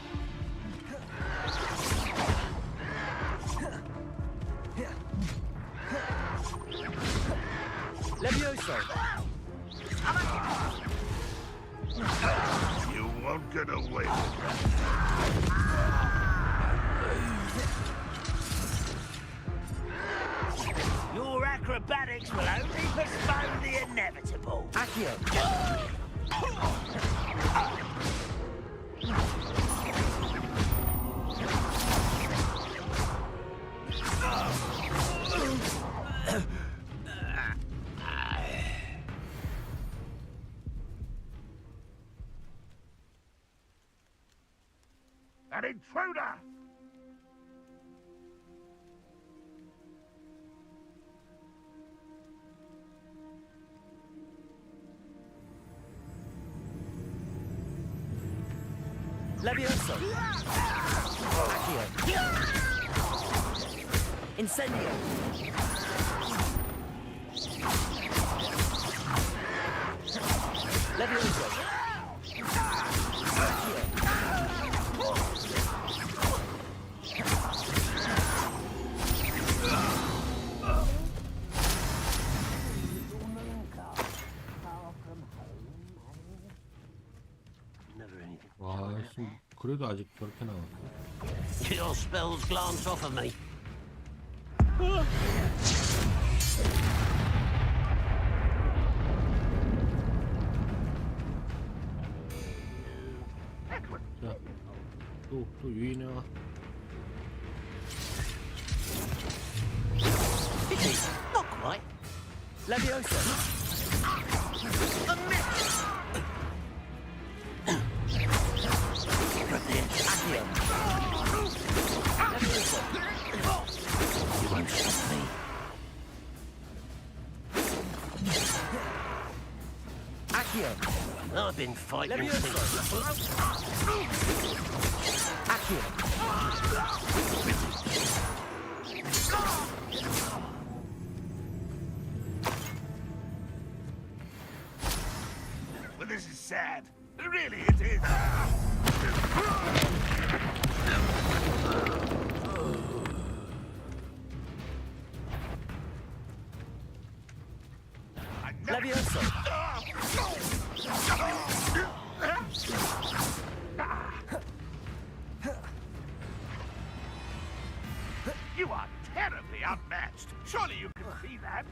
Levioso. You won't get away with Your acrobatics will only postpone the inevitable. Accio. An intruder! Levioso. Accio. Incendio. Levioso. 와, 그래도 아직 저렇게 나왔어. Your spells glance off of me. 자, 또 유인해와. Not quite. Levioso. A miss. Accio. Levioso. You won't stop me. Accio. I've been fighting Levioso. Accio. Well, this is sad. Really, it is. Levioso. attached. Surely you can see that.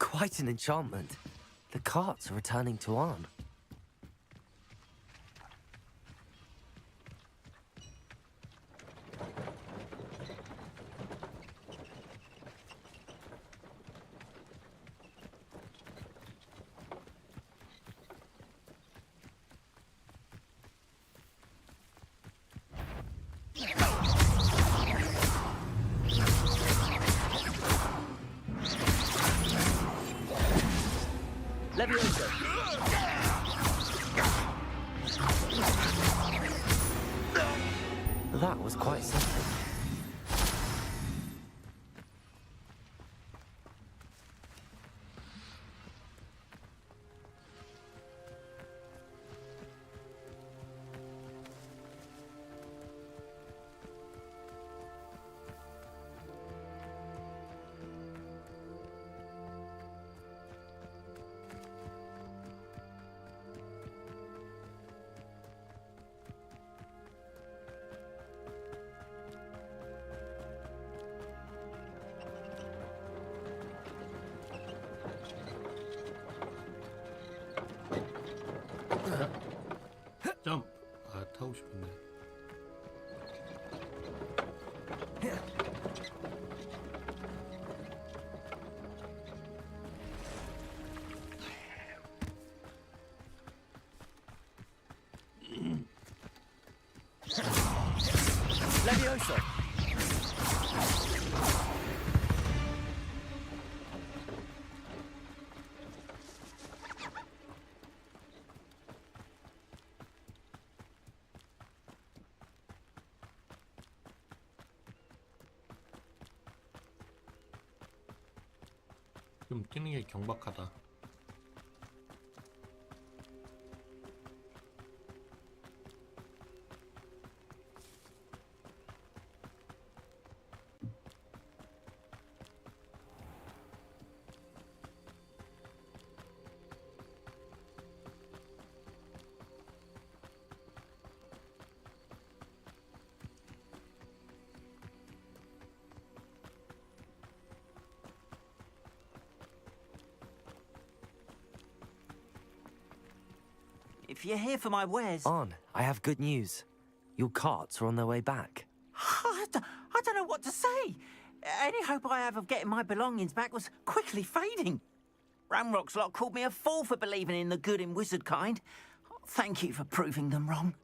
Quite an enchantment. The carts are returning to Arn. That was quite something. 점프. 아, 타고 싶은데. Levioso! 좀 뛰는 게 경박하다. If you're here for my wares... Arn, I have good news. Your carts are on their way back. I don't know what to say. Any hope I have of getting my belongings back was quickly fading. Ramrock's lot called me a fool for believing in the good in wizard kind. Thank you for proving them wrong.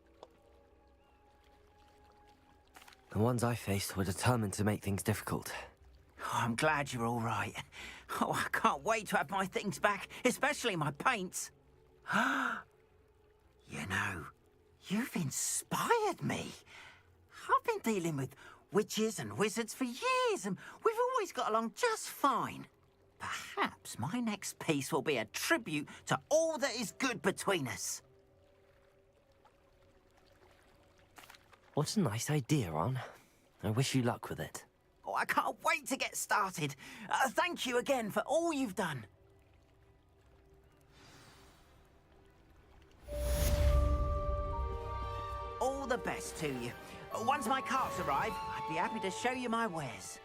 The ones I faced were determined to make things difficult. Oh, I'm glad you're all right. Oh, I can't wait to have my things back, especially my paints. You know, you've inspired me. I've been dealing with witches and wizards for years, and we've always got along just fine. Perhaps my next piece will be a tribute to all that is good between us. What a nice idea, Arn. I wish you luck with it. Oh, I can't wait to get started. Thank you again for all you've done. All the best to you. Once my carts arrive, I'd be happy to show you my wares.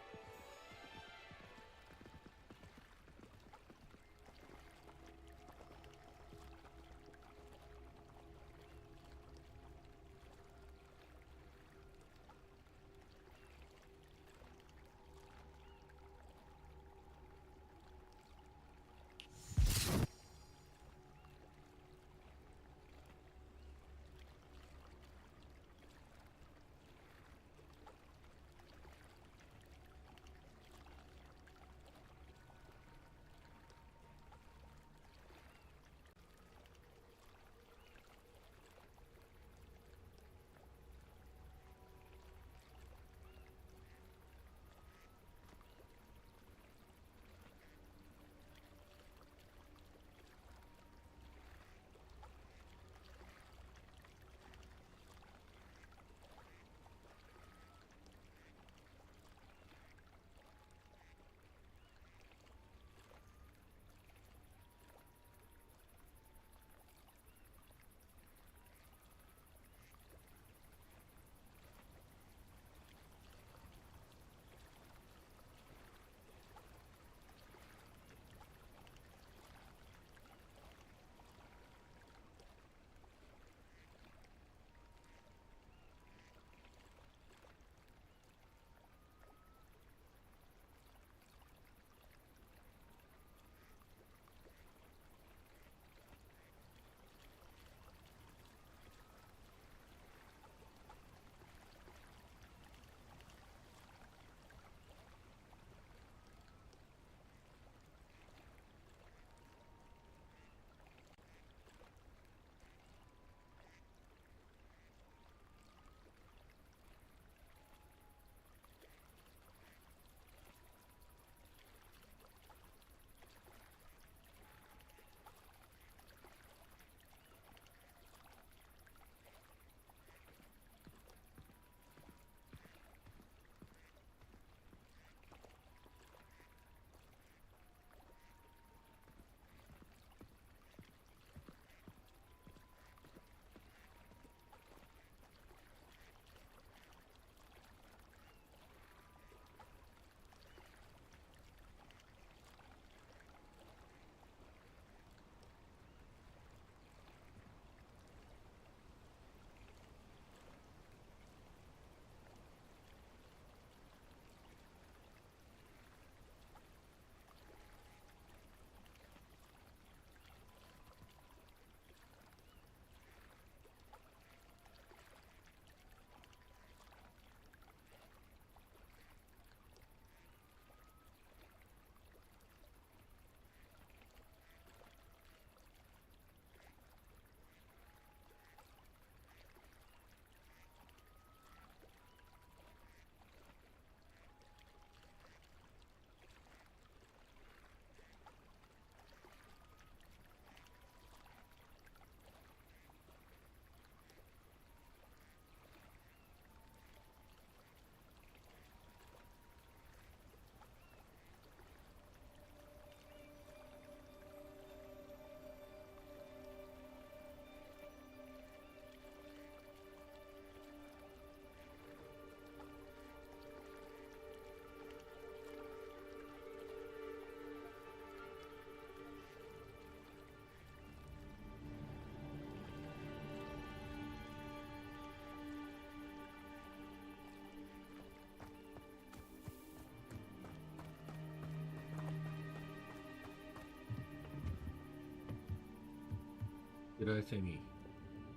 이럴 셈이.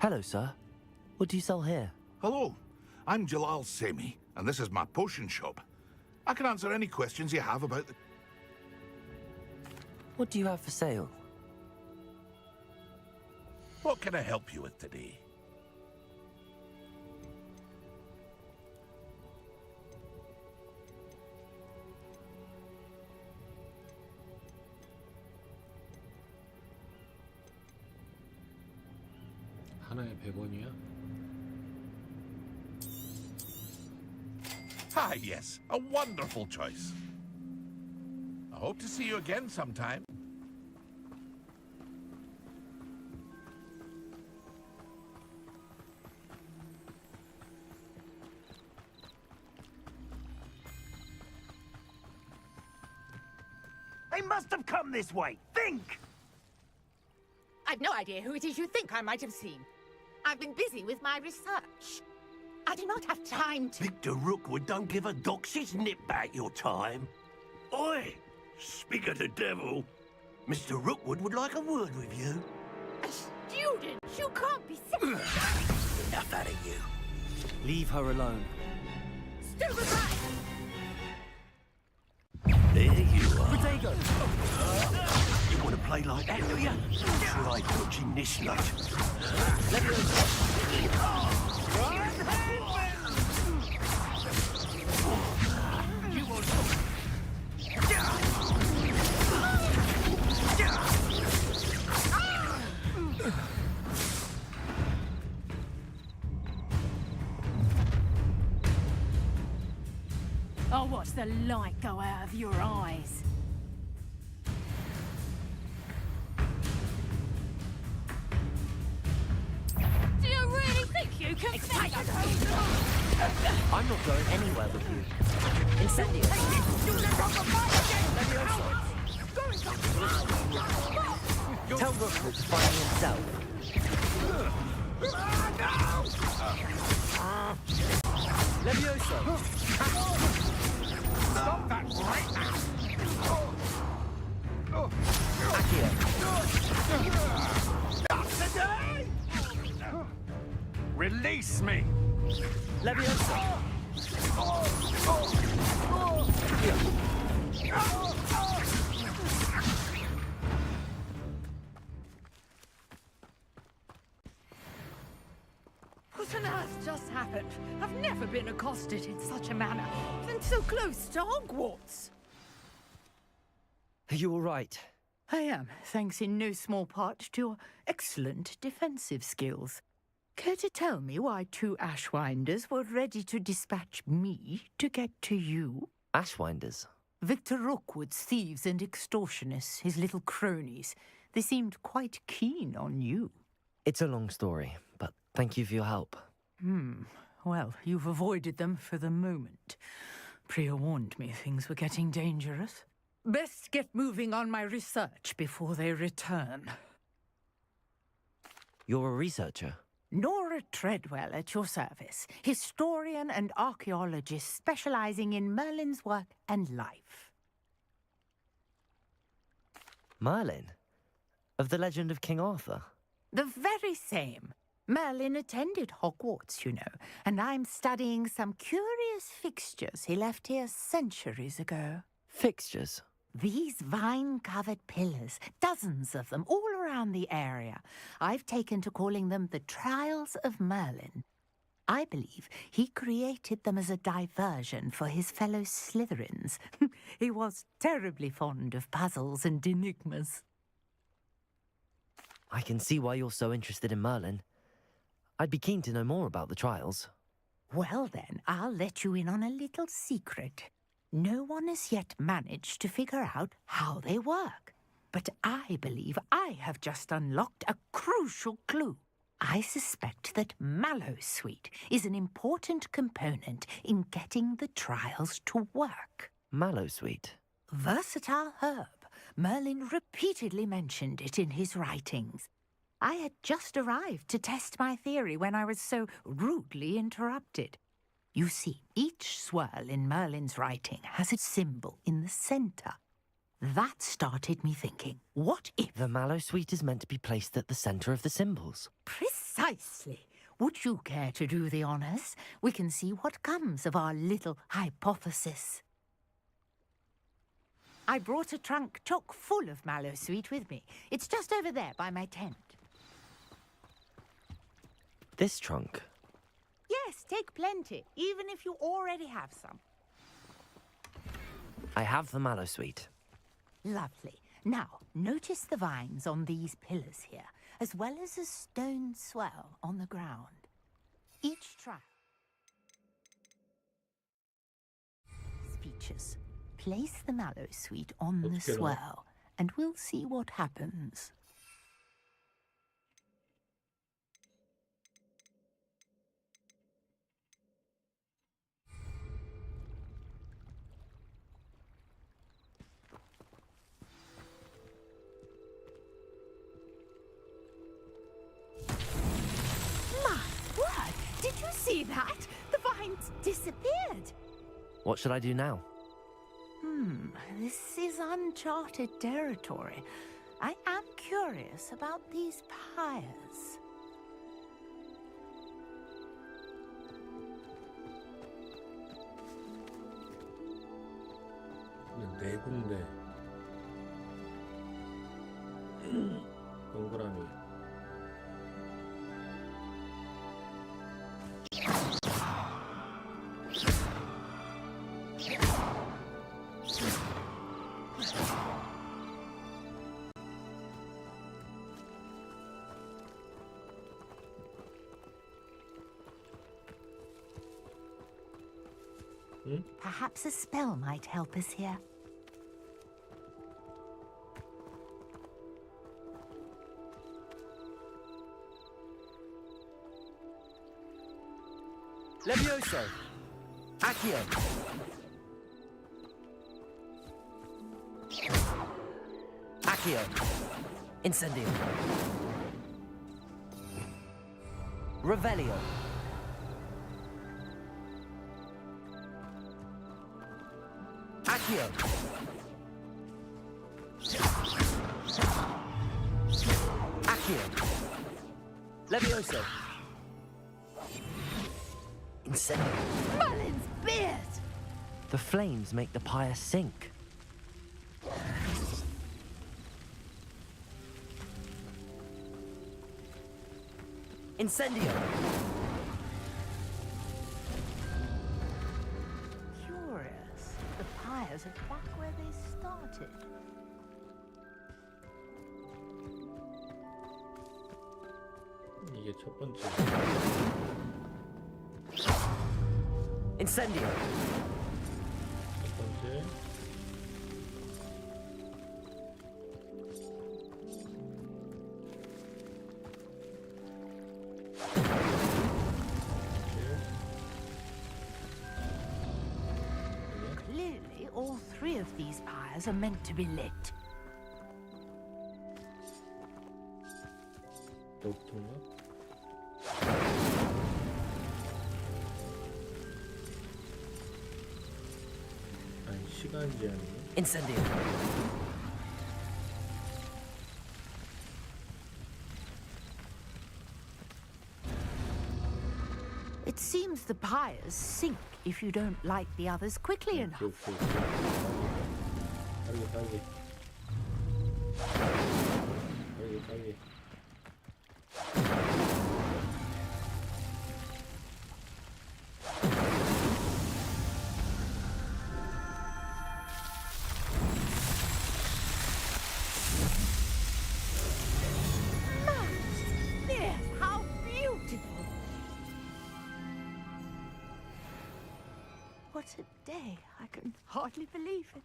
Hello, sir. What do you sell here? Hello, I'm Jalal Semi, and this is my potion shop. I can answer any questions you have about the... What do you have for sale? What can I help you with today? 하나에 100원이야? Ah, yes, a wonderful choice. I hope to see you again sometime. They must have come this way. Think! I've no idea who it is you think I might have seen. I've been busy with my research. I do not have time to... Victor Rookwood don't give a doxy's nip back your time. Oi! Speak of the devil. Mr. Rookwood would like a word with you. A student? You can't be serious. Enough out of you. Leave her alone. Stupid right! There you are. Protego! You want to play like that, do you? Try dodging this lot. I'll watch the light go out of your eyes. Do you really think you can fix it? I'm not going anywhere with you. Incendio. Tell Rookwood to find me himself. Levioso! Stop that right now! Accio! Not today! Release me! Levioso! What on earth just happened? I've never been accosted in such a manner. And so close to Hogwarts. Are you all right? I am, thanks in no small part to your excellent defensive skills. Care to tell me why 2 Ashwinders were ready to dispatch me to get to you? Ashwinders? Victor Rookwood's thieves and extortionists, his little cronies. They seemed quite keen on you. It's a long story, but thank you for your help. Well, you've avoided them for the moment. Priya warned me things were getting dangerous. Best get moving on my research before they return. You're a researcher? Nora Treadwell at your service, historian and archaeologist specializing in Merlin's work and life. Merlin? Of the legend of King Arthur? The very same. Merlin attended Hogwarts, you know, and I'm studying some curious fixtures he left here centuries ago. Fixtures? These vine-covered pillars, dozens of them, all around the area. I've taken to calling them the Trials of Merlin. I believe he created them as a diversion for his fellow Slytherins. He was terribly fond of puzzles and enigmas. I can see why you're so interested in Merlin. I'd be keen to know more about the trials. Well then, I'll let you in on a little secret. No one has yet managed to figure out how they work. But I believe I have just unlocked a crucial clue. I suspect that Mallowsweet is an important component in getting the trials to work. Mallowsweet? Versatile herb. Merlin repeatedly mentioned it in his writings. I had just arrived to test my theory when I was so rudely interrupted. You see, each swirl in Merlin's writing has its symbol in the center. That started me thinking, what if... The mallow sweet is meant to be placed at the center of the symbols. Precisely. Would you care to do the honors? We can see what comes of our little hypothesis. I brought a trunk chock full of mallow sweet with me. It's just over there by my tent. This trunk? Yes, take plenty, even if you already have some. I have the mallow sweet. Lovely. Now, notice the vines on these pillars here, as well as a stone swell on the ground. Each trunk features. Place the mallow sweet on the swell, and we'll see what happens. My word! Did you see that? The vines disappeared. What should I do now? This is uncharted territory. I am curious about these pyres. 네 군데. 동그라미. Perhaps a spell might help us here. Levioso! Accio! Accio! Incendio! Revelio! Accio! Accio! Levioso! Incendio! Merlin's beard! The flames make the pyre sink. Incendio! Curious. The pyres are back where they started. 이게 첫 번째. Incendio! 첫 번째. Clearly, all three of these pyres are meant to be lit. 너부터인가? 아니, 시간 제한이네. Incendio! It seems the pyres sink if you don't light the others quickly enough. 빨리. Yes, how beautiful! What a day. I can hardly believe it.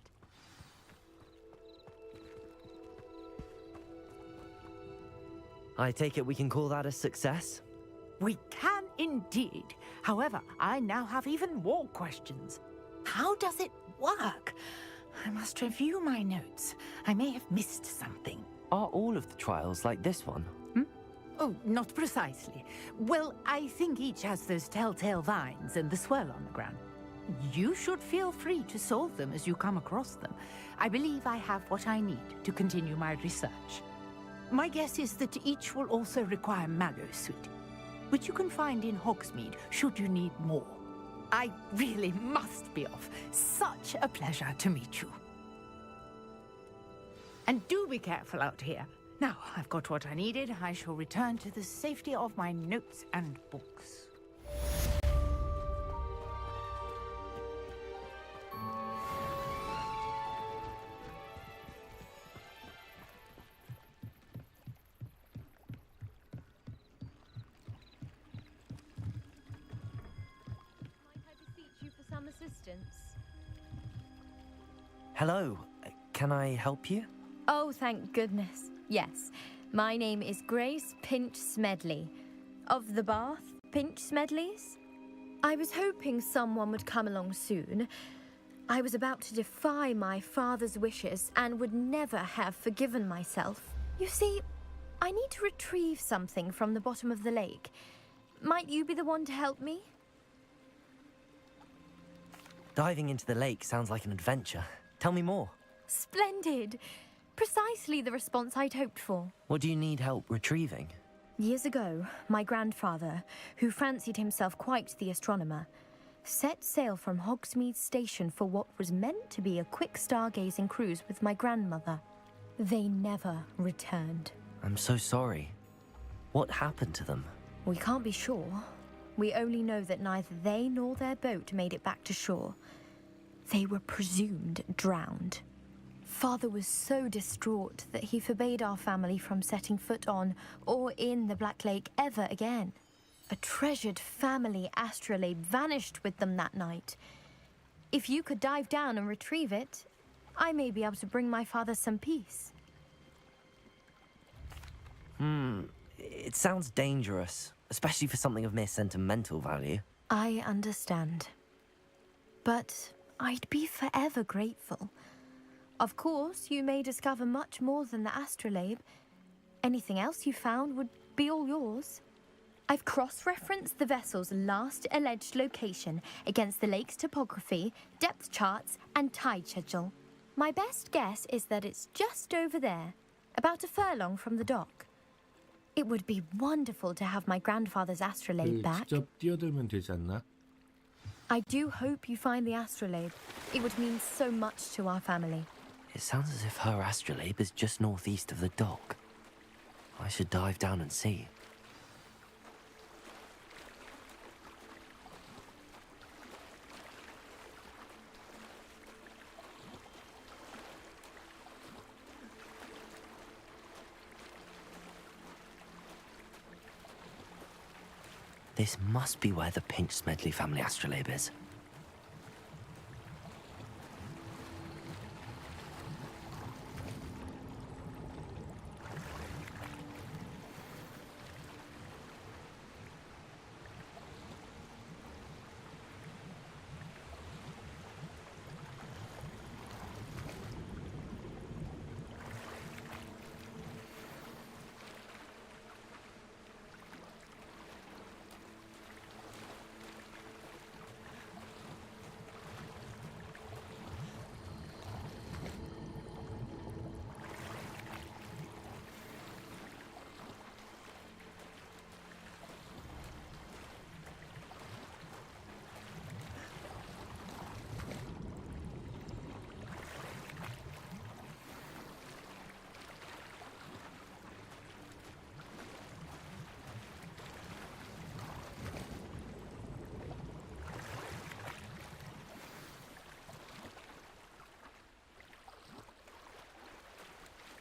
I take it we can call that a success? We can indeed. However, I now have even more questions. How does it work? I must review my notes. I may have missed something. Are all of the trials like this one? Oh, not precisely. Well, I think each has those telltale vines and the swirl on the ground. You should feel free to solve them as you come across them. I believe I have what I need to continue my research. My guess is that each will also require mallowsweet, which you can find in Hogsmeade should you need more. I really must be off. Such a pleasure to meet you. And do be careful out here. Now, I've got what I needed. I shall return to the safety of my notes and books. Hello, can I help you? Oh, thank goodness. Yes, my name is Grace Pinch Smedley, of the Bath Pinch Smedleys. I was hoping someone would come along soon. I was about to defy my father's wishes and would never have forgiven myself. You see, I need to retrieve something from the bottom of the lake. Might you be the one to help me? Diving into the lake sounds like an adventure. Tell me more. Splendid! Precisely the response I'd hoped for. What do you need help retrieving? Years ago, my grandfather, who fancied himself quite the astronomer, set sail from Hogsmeade Station for what was meant to be a quick stargazing cruise with my grandmother. They never returned. I'm so sorry. What happened to them? We can't be sure. We only know that neither they nor their boat made it back to shore. They were presumed drowned. Father was so distraught that he forbade our family from setting foot on or in the Black Lake ever again. A treasured family astrolabe vanished with them that night. If you could dive down and retrieve it, I may be able to bring my father some peace. It sounds dangerous, especially for something of mere sentimental value. I understand. But I'd be forever grateful. Of course, you may discover much more than the astrolabe. Anything else you found would be all yours. I've cross-referenced the vessel's last alleged location against the lake's topography, depth charts, and tide schedule. My best guess is that it's just over there, about a furlong from the dock. It would be wonderful to have my grandfather's astrolabe back. 직접 뛰어들면 되지 않나? I do hope you find the astrolabe. It would mean so much to our family. It sounds as if her astrolabe is just northeast of the dock. I should dive down and see. This must be where the Pinch Smedley family astrolabe is.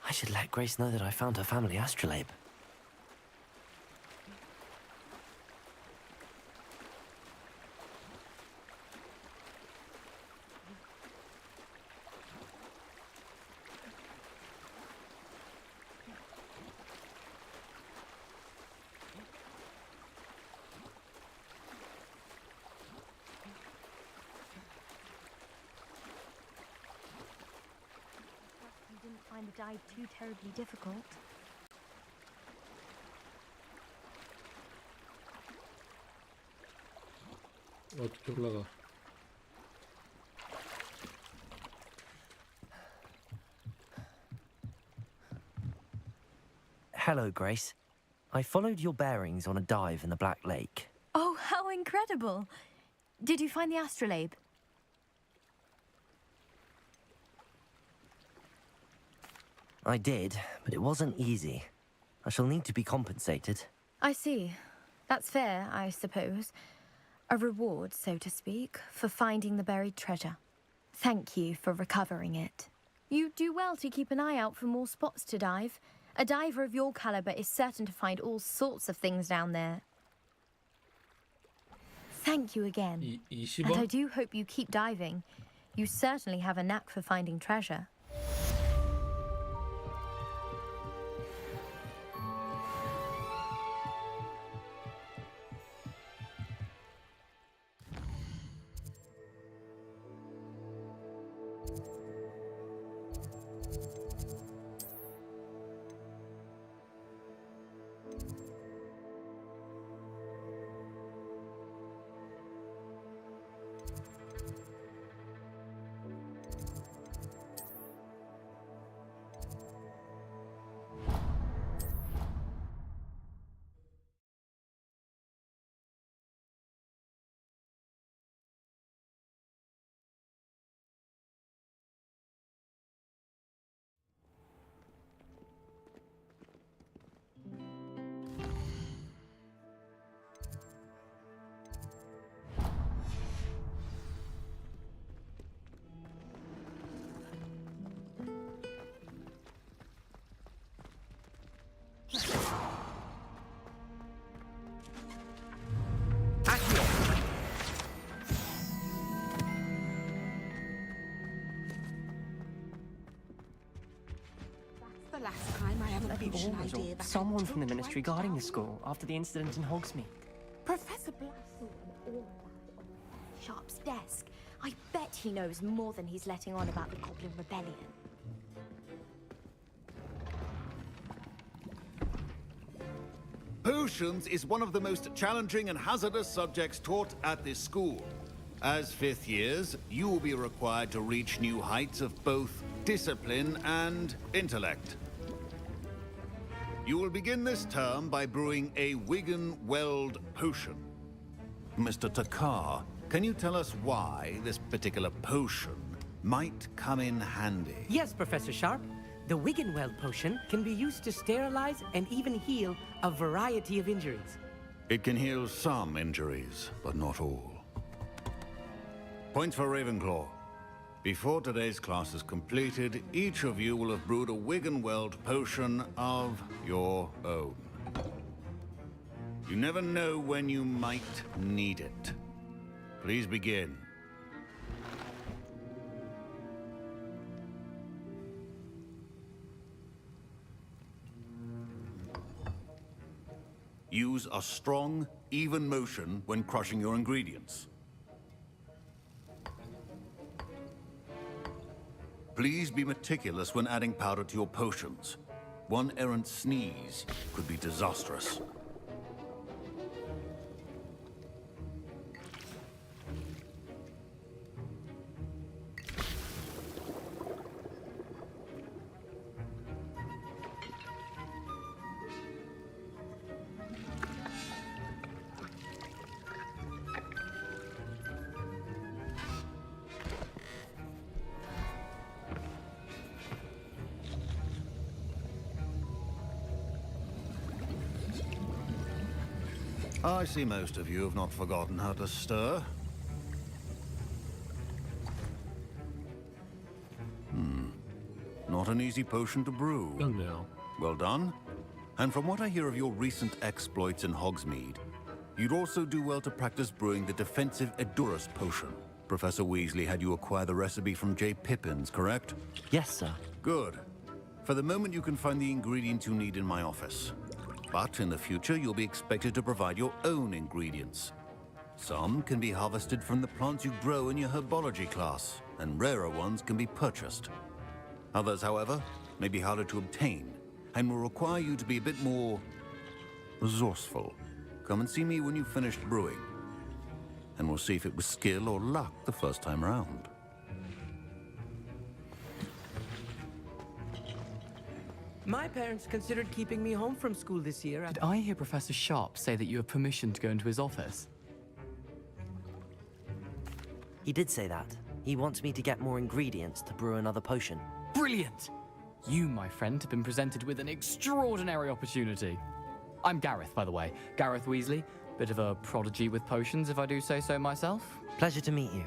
I should let Grace know that I found her family astrolabe. Find the dive too terribly difficult. 어떻게 올라가? Hello, Grace. I followed your bearings on a dive in the Black Lake. Oh, how incredible! Did you find the astrolabe? I did, but it wasn't easy. I shall need to be compensated. I see. That's fair, I suppose. A reward, so to speak, for finding the buried treasure. Thank you for recovering it. You do well to keep an eye out for more spots to dive. A diver of your caliber is certain to find all sorts of things down there. Thank you again. 20원? And I do hope you keep diving. You certainly have a knack for finding treasure. The last time I have a Bloody potion always, idea or that someone I from the took ministry to my guarding the child. school after the incident in Hogsmeade. Professor Black. Sharp's desk. I bet he knows more than he's letting on about the Goblin Rebellion. Potions is one of the most challenging and hazardous subjects taught at this school. As fifth years, you will be required to reach new heights of both discipline and intellect. You will begin this term by brewing a Wigan Weld potion. Mr. Takar, can you tell us why this particular potion might come in handy? Yes, Professor Sharp. The Wiggenweld potion can be used to sterilize and even heal a variety of injuries. It can heal some injuries, but not all. Points for Ravenclaw. Before today's class is completed, each of you will have brewed a Wiggenweld potion of your own. You never know when you might need it. Please begin. Use a strong, even motion when crushing your ingredients. Please be meticulous when adding powder to your potions. One errant sneeze could be disastrous. I see most of you have not forgotten how to stir. Not an easy potion to brew. No. Well done. And from what I hear of your recent exploits in Hogsmeade, you'd also do well to practice brewing the defensive Edurus potion. Professor Weasley had you acquire the recipe from J. Pippins, correct? Yes, sir. Good. For the moment, you can find the ingredients you need in my office. But in the future, you'll be expected to provide your own ingredients. Some can be harvested from the plants you grow in your herbology class, and rarer ones can be purchased. Others, however, may be harder to obtain, and will require you to be a bit more resourceful. Come and see me when you've finished brewing, and we'll see if it was skill or luck the first time around. My parents considered keeping me home from school this year. Did I hear Professor Sharp say that you have permission to go into his office? He did say that. He wants me to get more ingredients to brew another potion. Brilliant! You, my friend, have been presented with an extraordinary opportunity. I'm Gareth, by the way. Gareth Weasley. Bit of a prodigy with potions, if I do say so myself. Pleasure to meet you.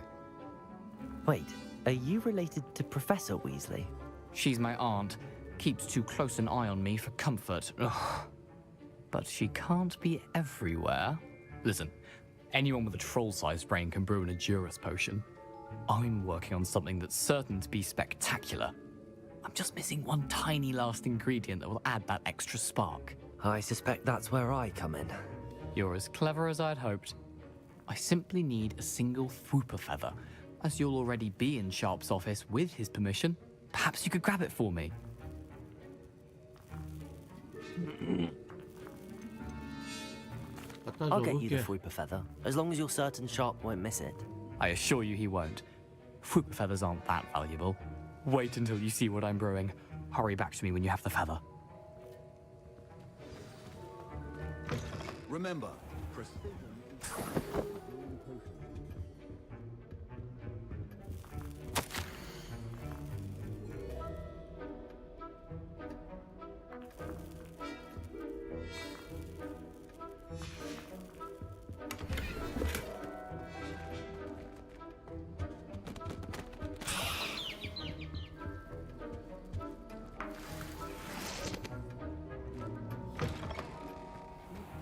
Wait, are you related to Professor Weasley? She's my aunt. Keeps too close an eye on me for comfort. Ugh. But she can't be everywhere. Listen, anyone with a troll-sized brain can brew an Edurus potion. I'm working on something that's certain to be spectacular. I'm just missing one tiny last ingredient that will add that extra spark. I suspect that's where I come in. You're as clever as I'd hoped. I simply need a single Fwooper feather. As you'll already be in Sharp's office with his permission, perhaps you could grab it for me. I'll get you the Fwooper feather, as long as you're certain Sharp won't miss it. I assure you he won't. Fwooper feathers aren't that valuable. Wait until you see what I'm brewing. Hurry back to me when you have the feather. Remember,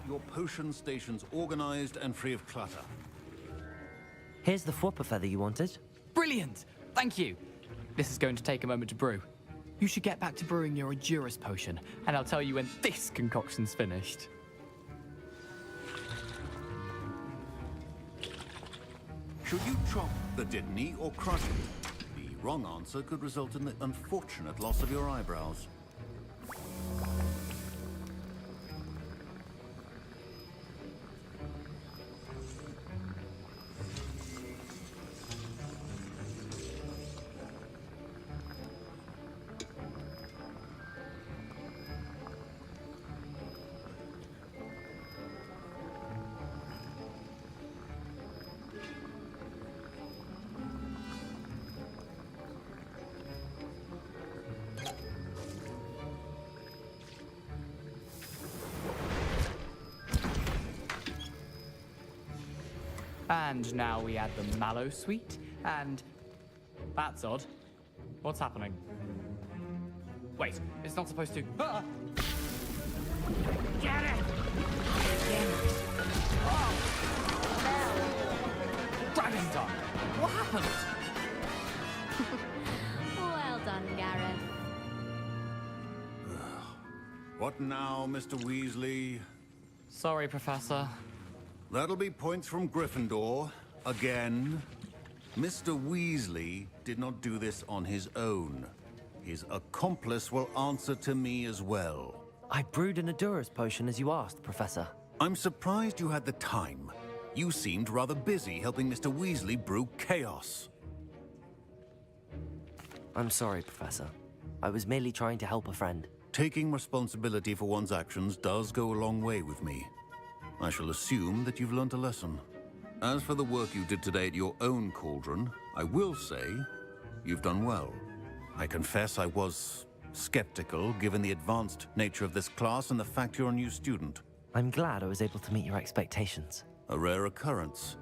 your potion station's organized and free of clutter. Here's the Fwooper feather you wanted. Brilliant! Thank you. This is going to take a moment to brew. You should get back to brewing your Edurus potion, and I'll tell you when this concoction's finished. Should you chop the Dittany or crush it? The wrong answer could result in the unfortunate loss of your eyebrows. And now we add the mallow sweet, and... That's odd. What's happening? Wait, it's not supposed to... Ah! Get it! Oh! Dragon tongue! What happened? Well done, Gareth. What now, Mr. Weasley? Sorry, Professor. That'll be points from Gryffindor. Again. Mr. Weasley did not do this on his own. His accomplice will answer to me as well. I brewed an Edurus potion as you asked, Professor. I'm surprised you had the time. You seemed rather busy helping Mr. Weasley brew chaos. I'm sorry, Professor. I was merely trying to help a friend. Taking responsibility for one's actions does go a long way with me. I shall assume that you've learnt a lesson. As for the work you did today at your own cauldron, I will say you've done well. I confess I was skeptical, given the advanced nature of this class and the fact you're a new student. I'm glad I was able to meet your expectations. A rare occurrence.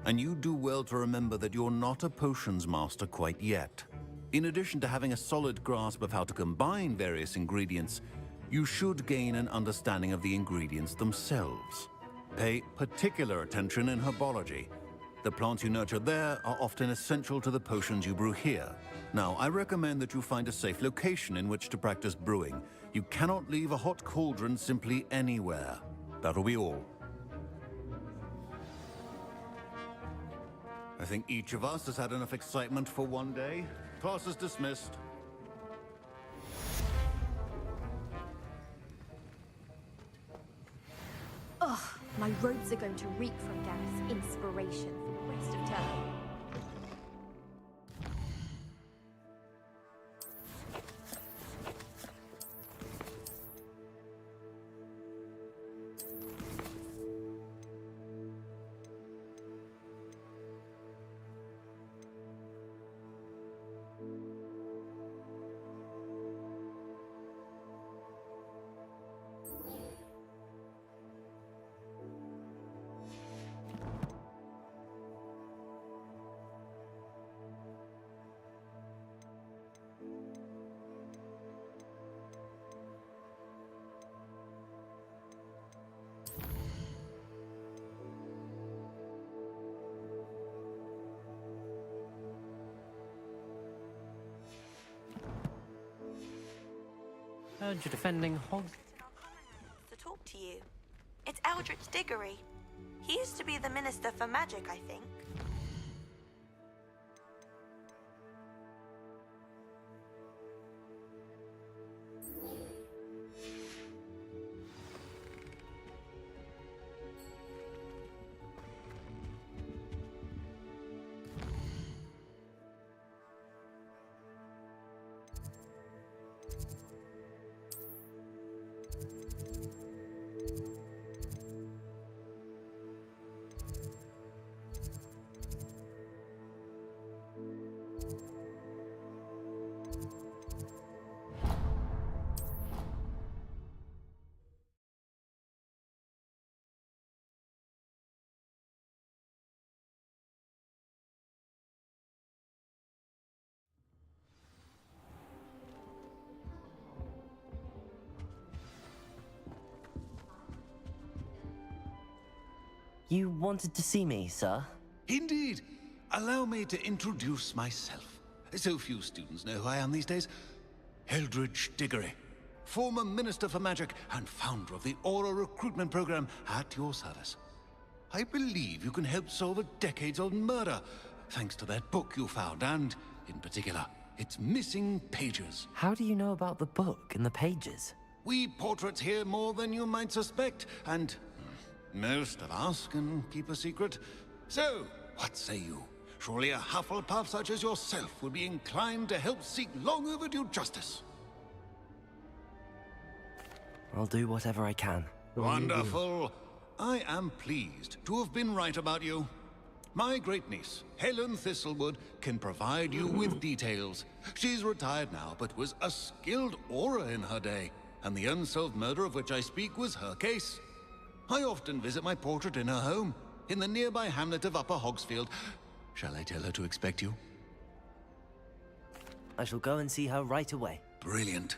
And you do well to remember that you're not a potions master quite yet. In addition to having a solid grasp of how to combine various ingredients, you should gain an understanding of the ingredients themselves. Pay particular attention in herbology. The plants you nurture there are often essential to the potions you brew here. Now, I recommend that you find a safe location in which to practice brewing. You cannot leave a hot cauldron simply anywhere. That'll be all. I think each of us has had enough excitement for one day. Class is dismissed. Ugh, my robes are going to reek from Gareth's inspiration for the rest of term. Heard you're defending Hog. To talk to you. It's Eldritch Diggory. He used to be the Minister for Magic, I think. You wanted to see me, sir? Indeed. Allow me to introduce myself. So few students know who I am these days. Eldritch Diggory, former Minister for Magic and founder of the Aura Recruitment Program, at your service. I believe you can help solve a decades-old murder, thanks to that book you found, and, in particular, its missing pages. How do you know about the book and the pages? We portraits hear more than you might suspect, and most of us can keep a secret. So, what say you? Surely a Hufflepuff such as yourself would be inclined to help seek long overdue justice. I'll do whatever I can. Wonderful. I am pleased to have been right about you. My great-niece, Helen Thistlewood, can provide you with details. She's retired now, but was a skilled aura in her day, and the unsolved murder of which I speak was her case. I often visit my portrait in her home, in the nearby hamlet of Upper Hogsfield. Shall I tell her to expect you? I shall go and see her right away. Brilliant.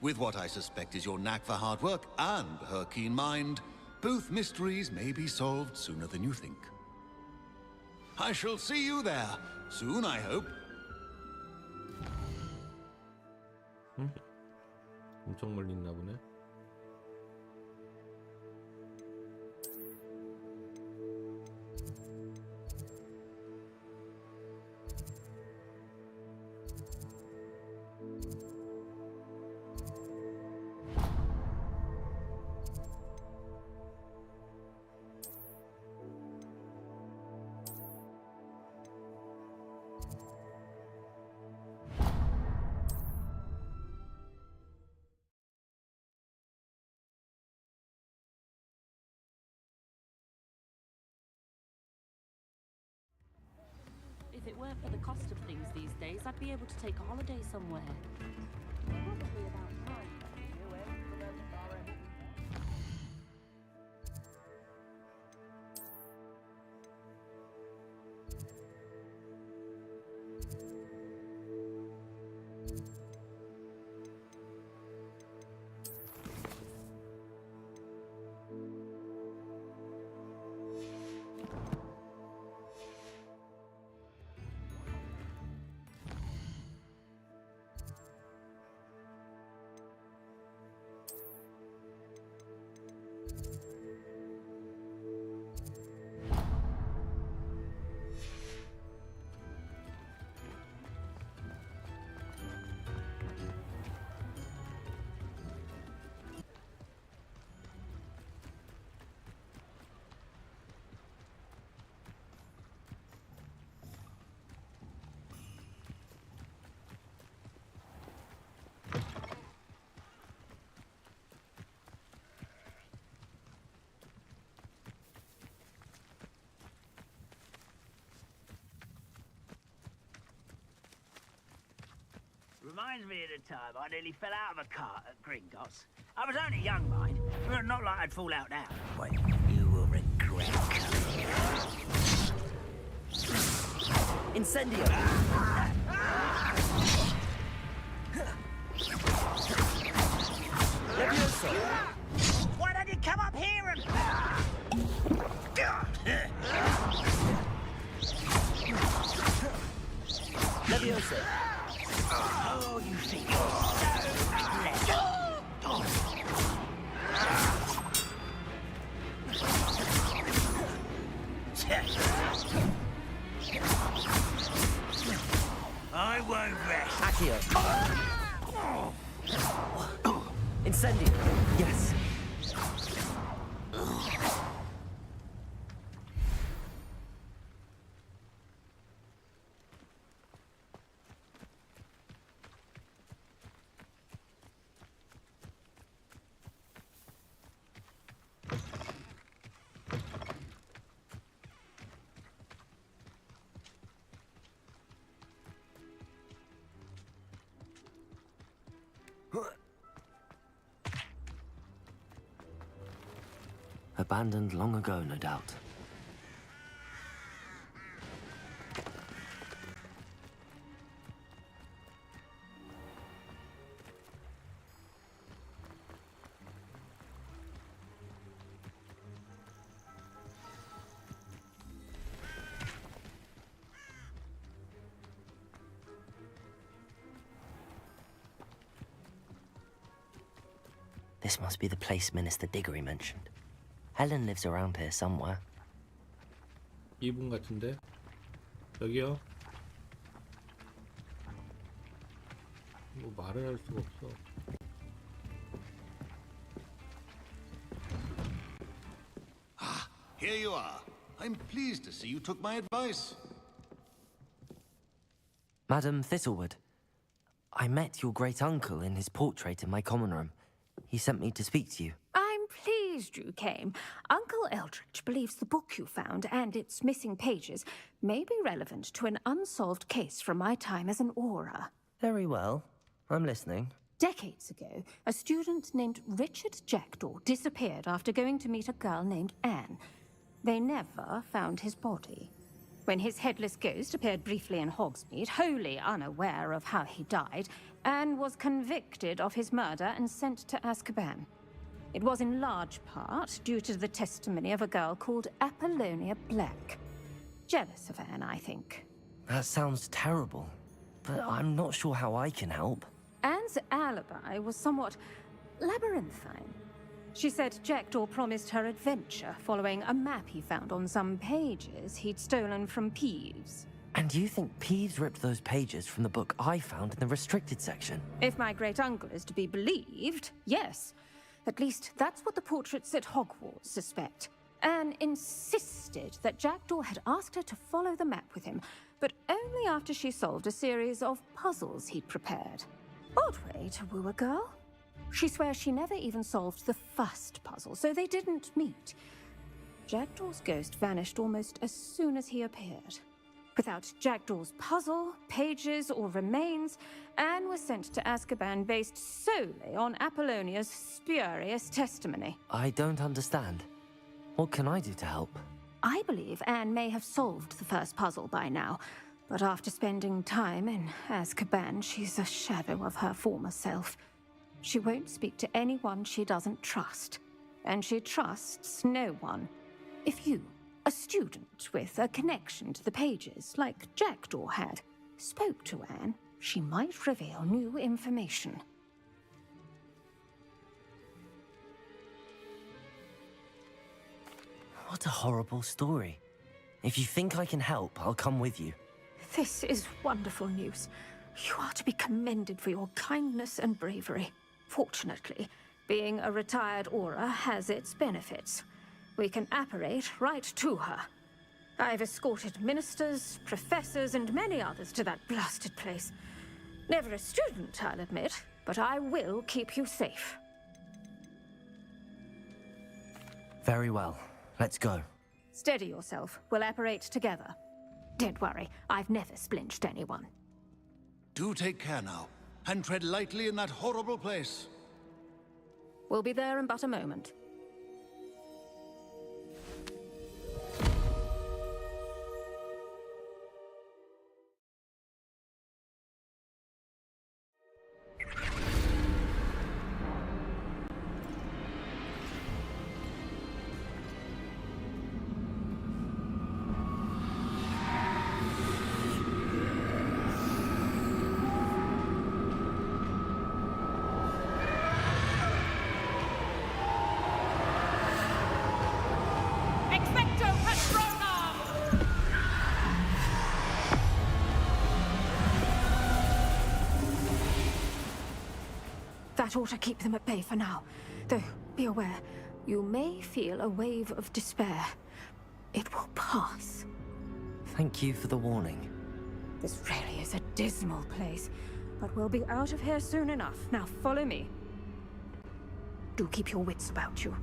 With what I suspect is your knack for hard work and her keen mind, both mysteries may be solved sooner than you think. I shall see you there, soon I hope. 엄청 멀리 있나 보네. If it weren't for the cost of things these days, I'd be able to take a holiday somewhere. Probably about time. Reminds me of the time I nearly fell out of a cart at Gringotts. I was only young, mind, but not like I'd fall out now. Well, you will regret coming. Incendio! Levioso! Why don't you come up here and... Levioso! Oh, you think you're so clever. Abandoned long ago, no doubt. This must be the place Minister Diggory mentioned. Helen lives around here somewhere. 이분 같은데? 여기요? 뭐 말을 할 수가 없어. Here you are. I'm pleased to see you took my advice. Madam Thistlewood, I met your great-uncle in his portrait in my common room. He sent me to speak to you. I'm pleased you came. Uncle Eldridge believes the book you found and its missing pages may be relevant to an unsolved case from my time as an Auror. Very well. I'm listening. Decades ago, a student named Richard Jackdaw disappeared after going to meet a girl named Anne. They never found his body. When his headless ghost appeared briefly in Hogsmeade, wholly unaware of how he died, Anne was convicted of his murder and sent to Azkaban. It was in large part due to the testimony of a girl called Apollonia Black. Jealous of Anne, I think. That sounds terrible, but I'm not sure how I can help. Anne's alibi was somewhat labyrinthine. She said Jackdaw promised her adventure following a map he found on some pages he'd stolen from Peeves. And you think Peeves ripped those pages from the book I found in the restricted section? If my great-uncle is to be believed, yes. At least that's what the portraits at Hogwarts suspect. Anne insisted that Jackdaw had asked her to follow the map with him, but only after she solved a series of puzzles he'd prepared. Odd way to woo a girl. She swears she never even solved the first puzzle, so they didn't meet. Jackdaw's ghost vanished almost as soon as he appeared. Without Jackdaw's puzzle, pages, or remains, Anne was sent to Azkaban based solely on Apollonia's spurious testimony. I don't understand. What can I do to help? I believe Anne may have solved the first puzzle by now, but after spending time in Azkaban, she's a shadow of her former self. She won't speak to anyone she doesn't trust, and she trusts no one. If you, a student with a connection to the pages, like Jackdaw had, spoke to Anne, she might reveal new information. What a horrible story. If you think I can help, I'll come with you. This is wonderful news. You are to be commended for your kindness and bravery. Fortunately, being a retired Auror has its benefits. We can apparate right to her. I've escorted ministers, professors, and many others to that blasted place. Never a student, I'll admit, but I will keep you safe. Very well. Let's go. Steady yourself. We'll apparate together. Don't worry, I've never splinched anyone. Do take care now, and tread lightly in that horrible place. We'll be there in but a moment. That ought to keep them at bay for now. Though, be aware, you may feel a wave of despair. It will pass. Thank you for the warning. This really is a dismal place, but we'll be out of here soon enough. Now follow me. Do keep your wits about you.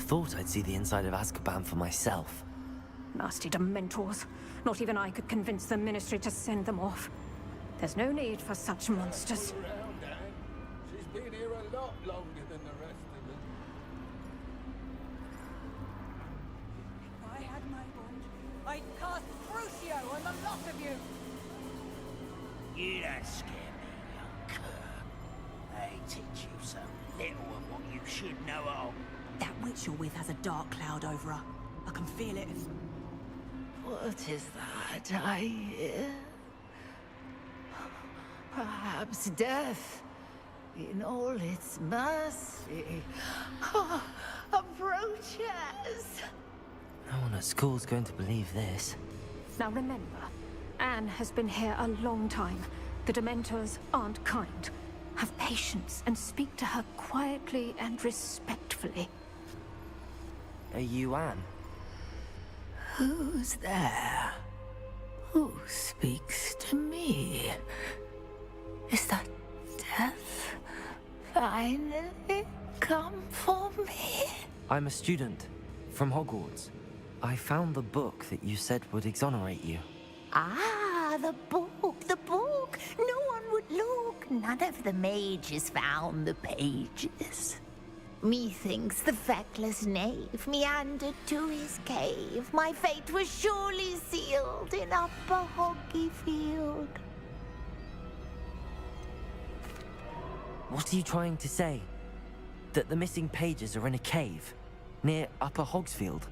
thought I'd see the inside of Azkaban for myself. Nasty Dementors. Not even I could convince the Ministry to send them off. There's no need for such monsters. She's been here a lot longer than the rest of them. If I had my wand, I'd cast Crucio on the lot of you! You don't scare me, young cur. They teach you so little of what you should know of. That witch you're with has a dark cloud over her. I can feel it. What is that I hear? Perhaps death, in all its mercy, approaches. No one at school's going to believe this. Now remember, Anne has been here a long time. The Dementors aren't kind. Have patience and speak to her quietly and respectfully. Are you Anne? Who's there? Who speaks to me? Is that death finally come for me? I'm a student from Hogwarts. I found the book that you said would exonerate you. Ah, the book, the book. No one would look. None of the mages found the pages. Methinks the feckless knave meandered to his cave. My fate was surely sealed in Upper Hoggyfield. What are you trying to say? That the missing pages are in a cave near Upper Hogsfield?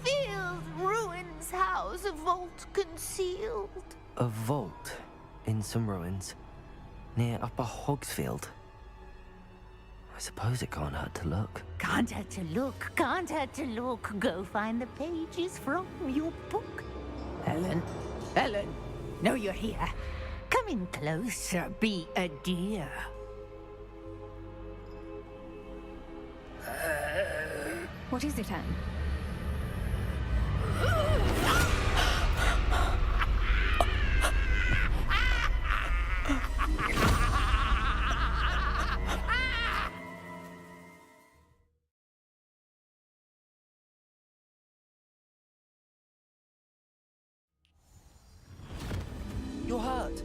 Field, ruins house, a vault concealed. A vault in some ruins near Upper Hogsfield. I suppose it can't hurt to look. Can't hurt to look, can't hurt to look. Go find the pages from your book. Ellen, know you're here. Come in closer, be a dear. What is it, Anne? You're hurt.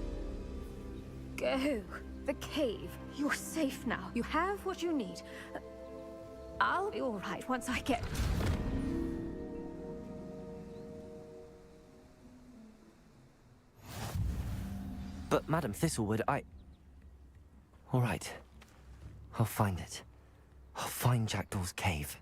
Go. The cave. You're safe now. You have what you need. I'll be all right once I get... But Madam Thistlewood, All right. I'll find it. I'll find Jackdaw's cave.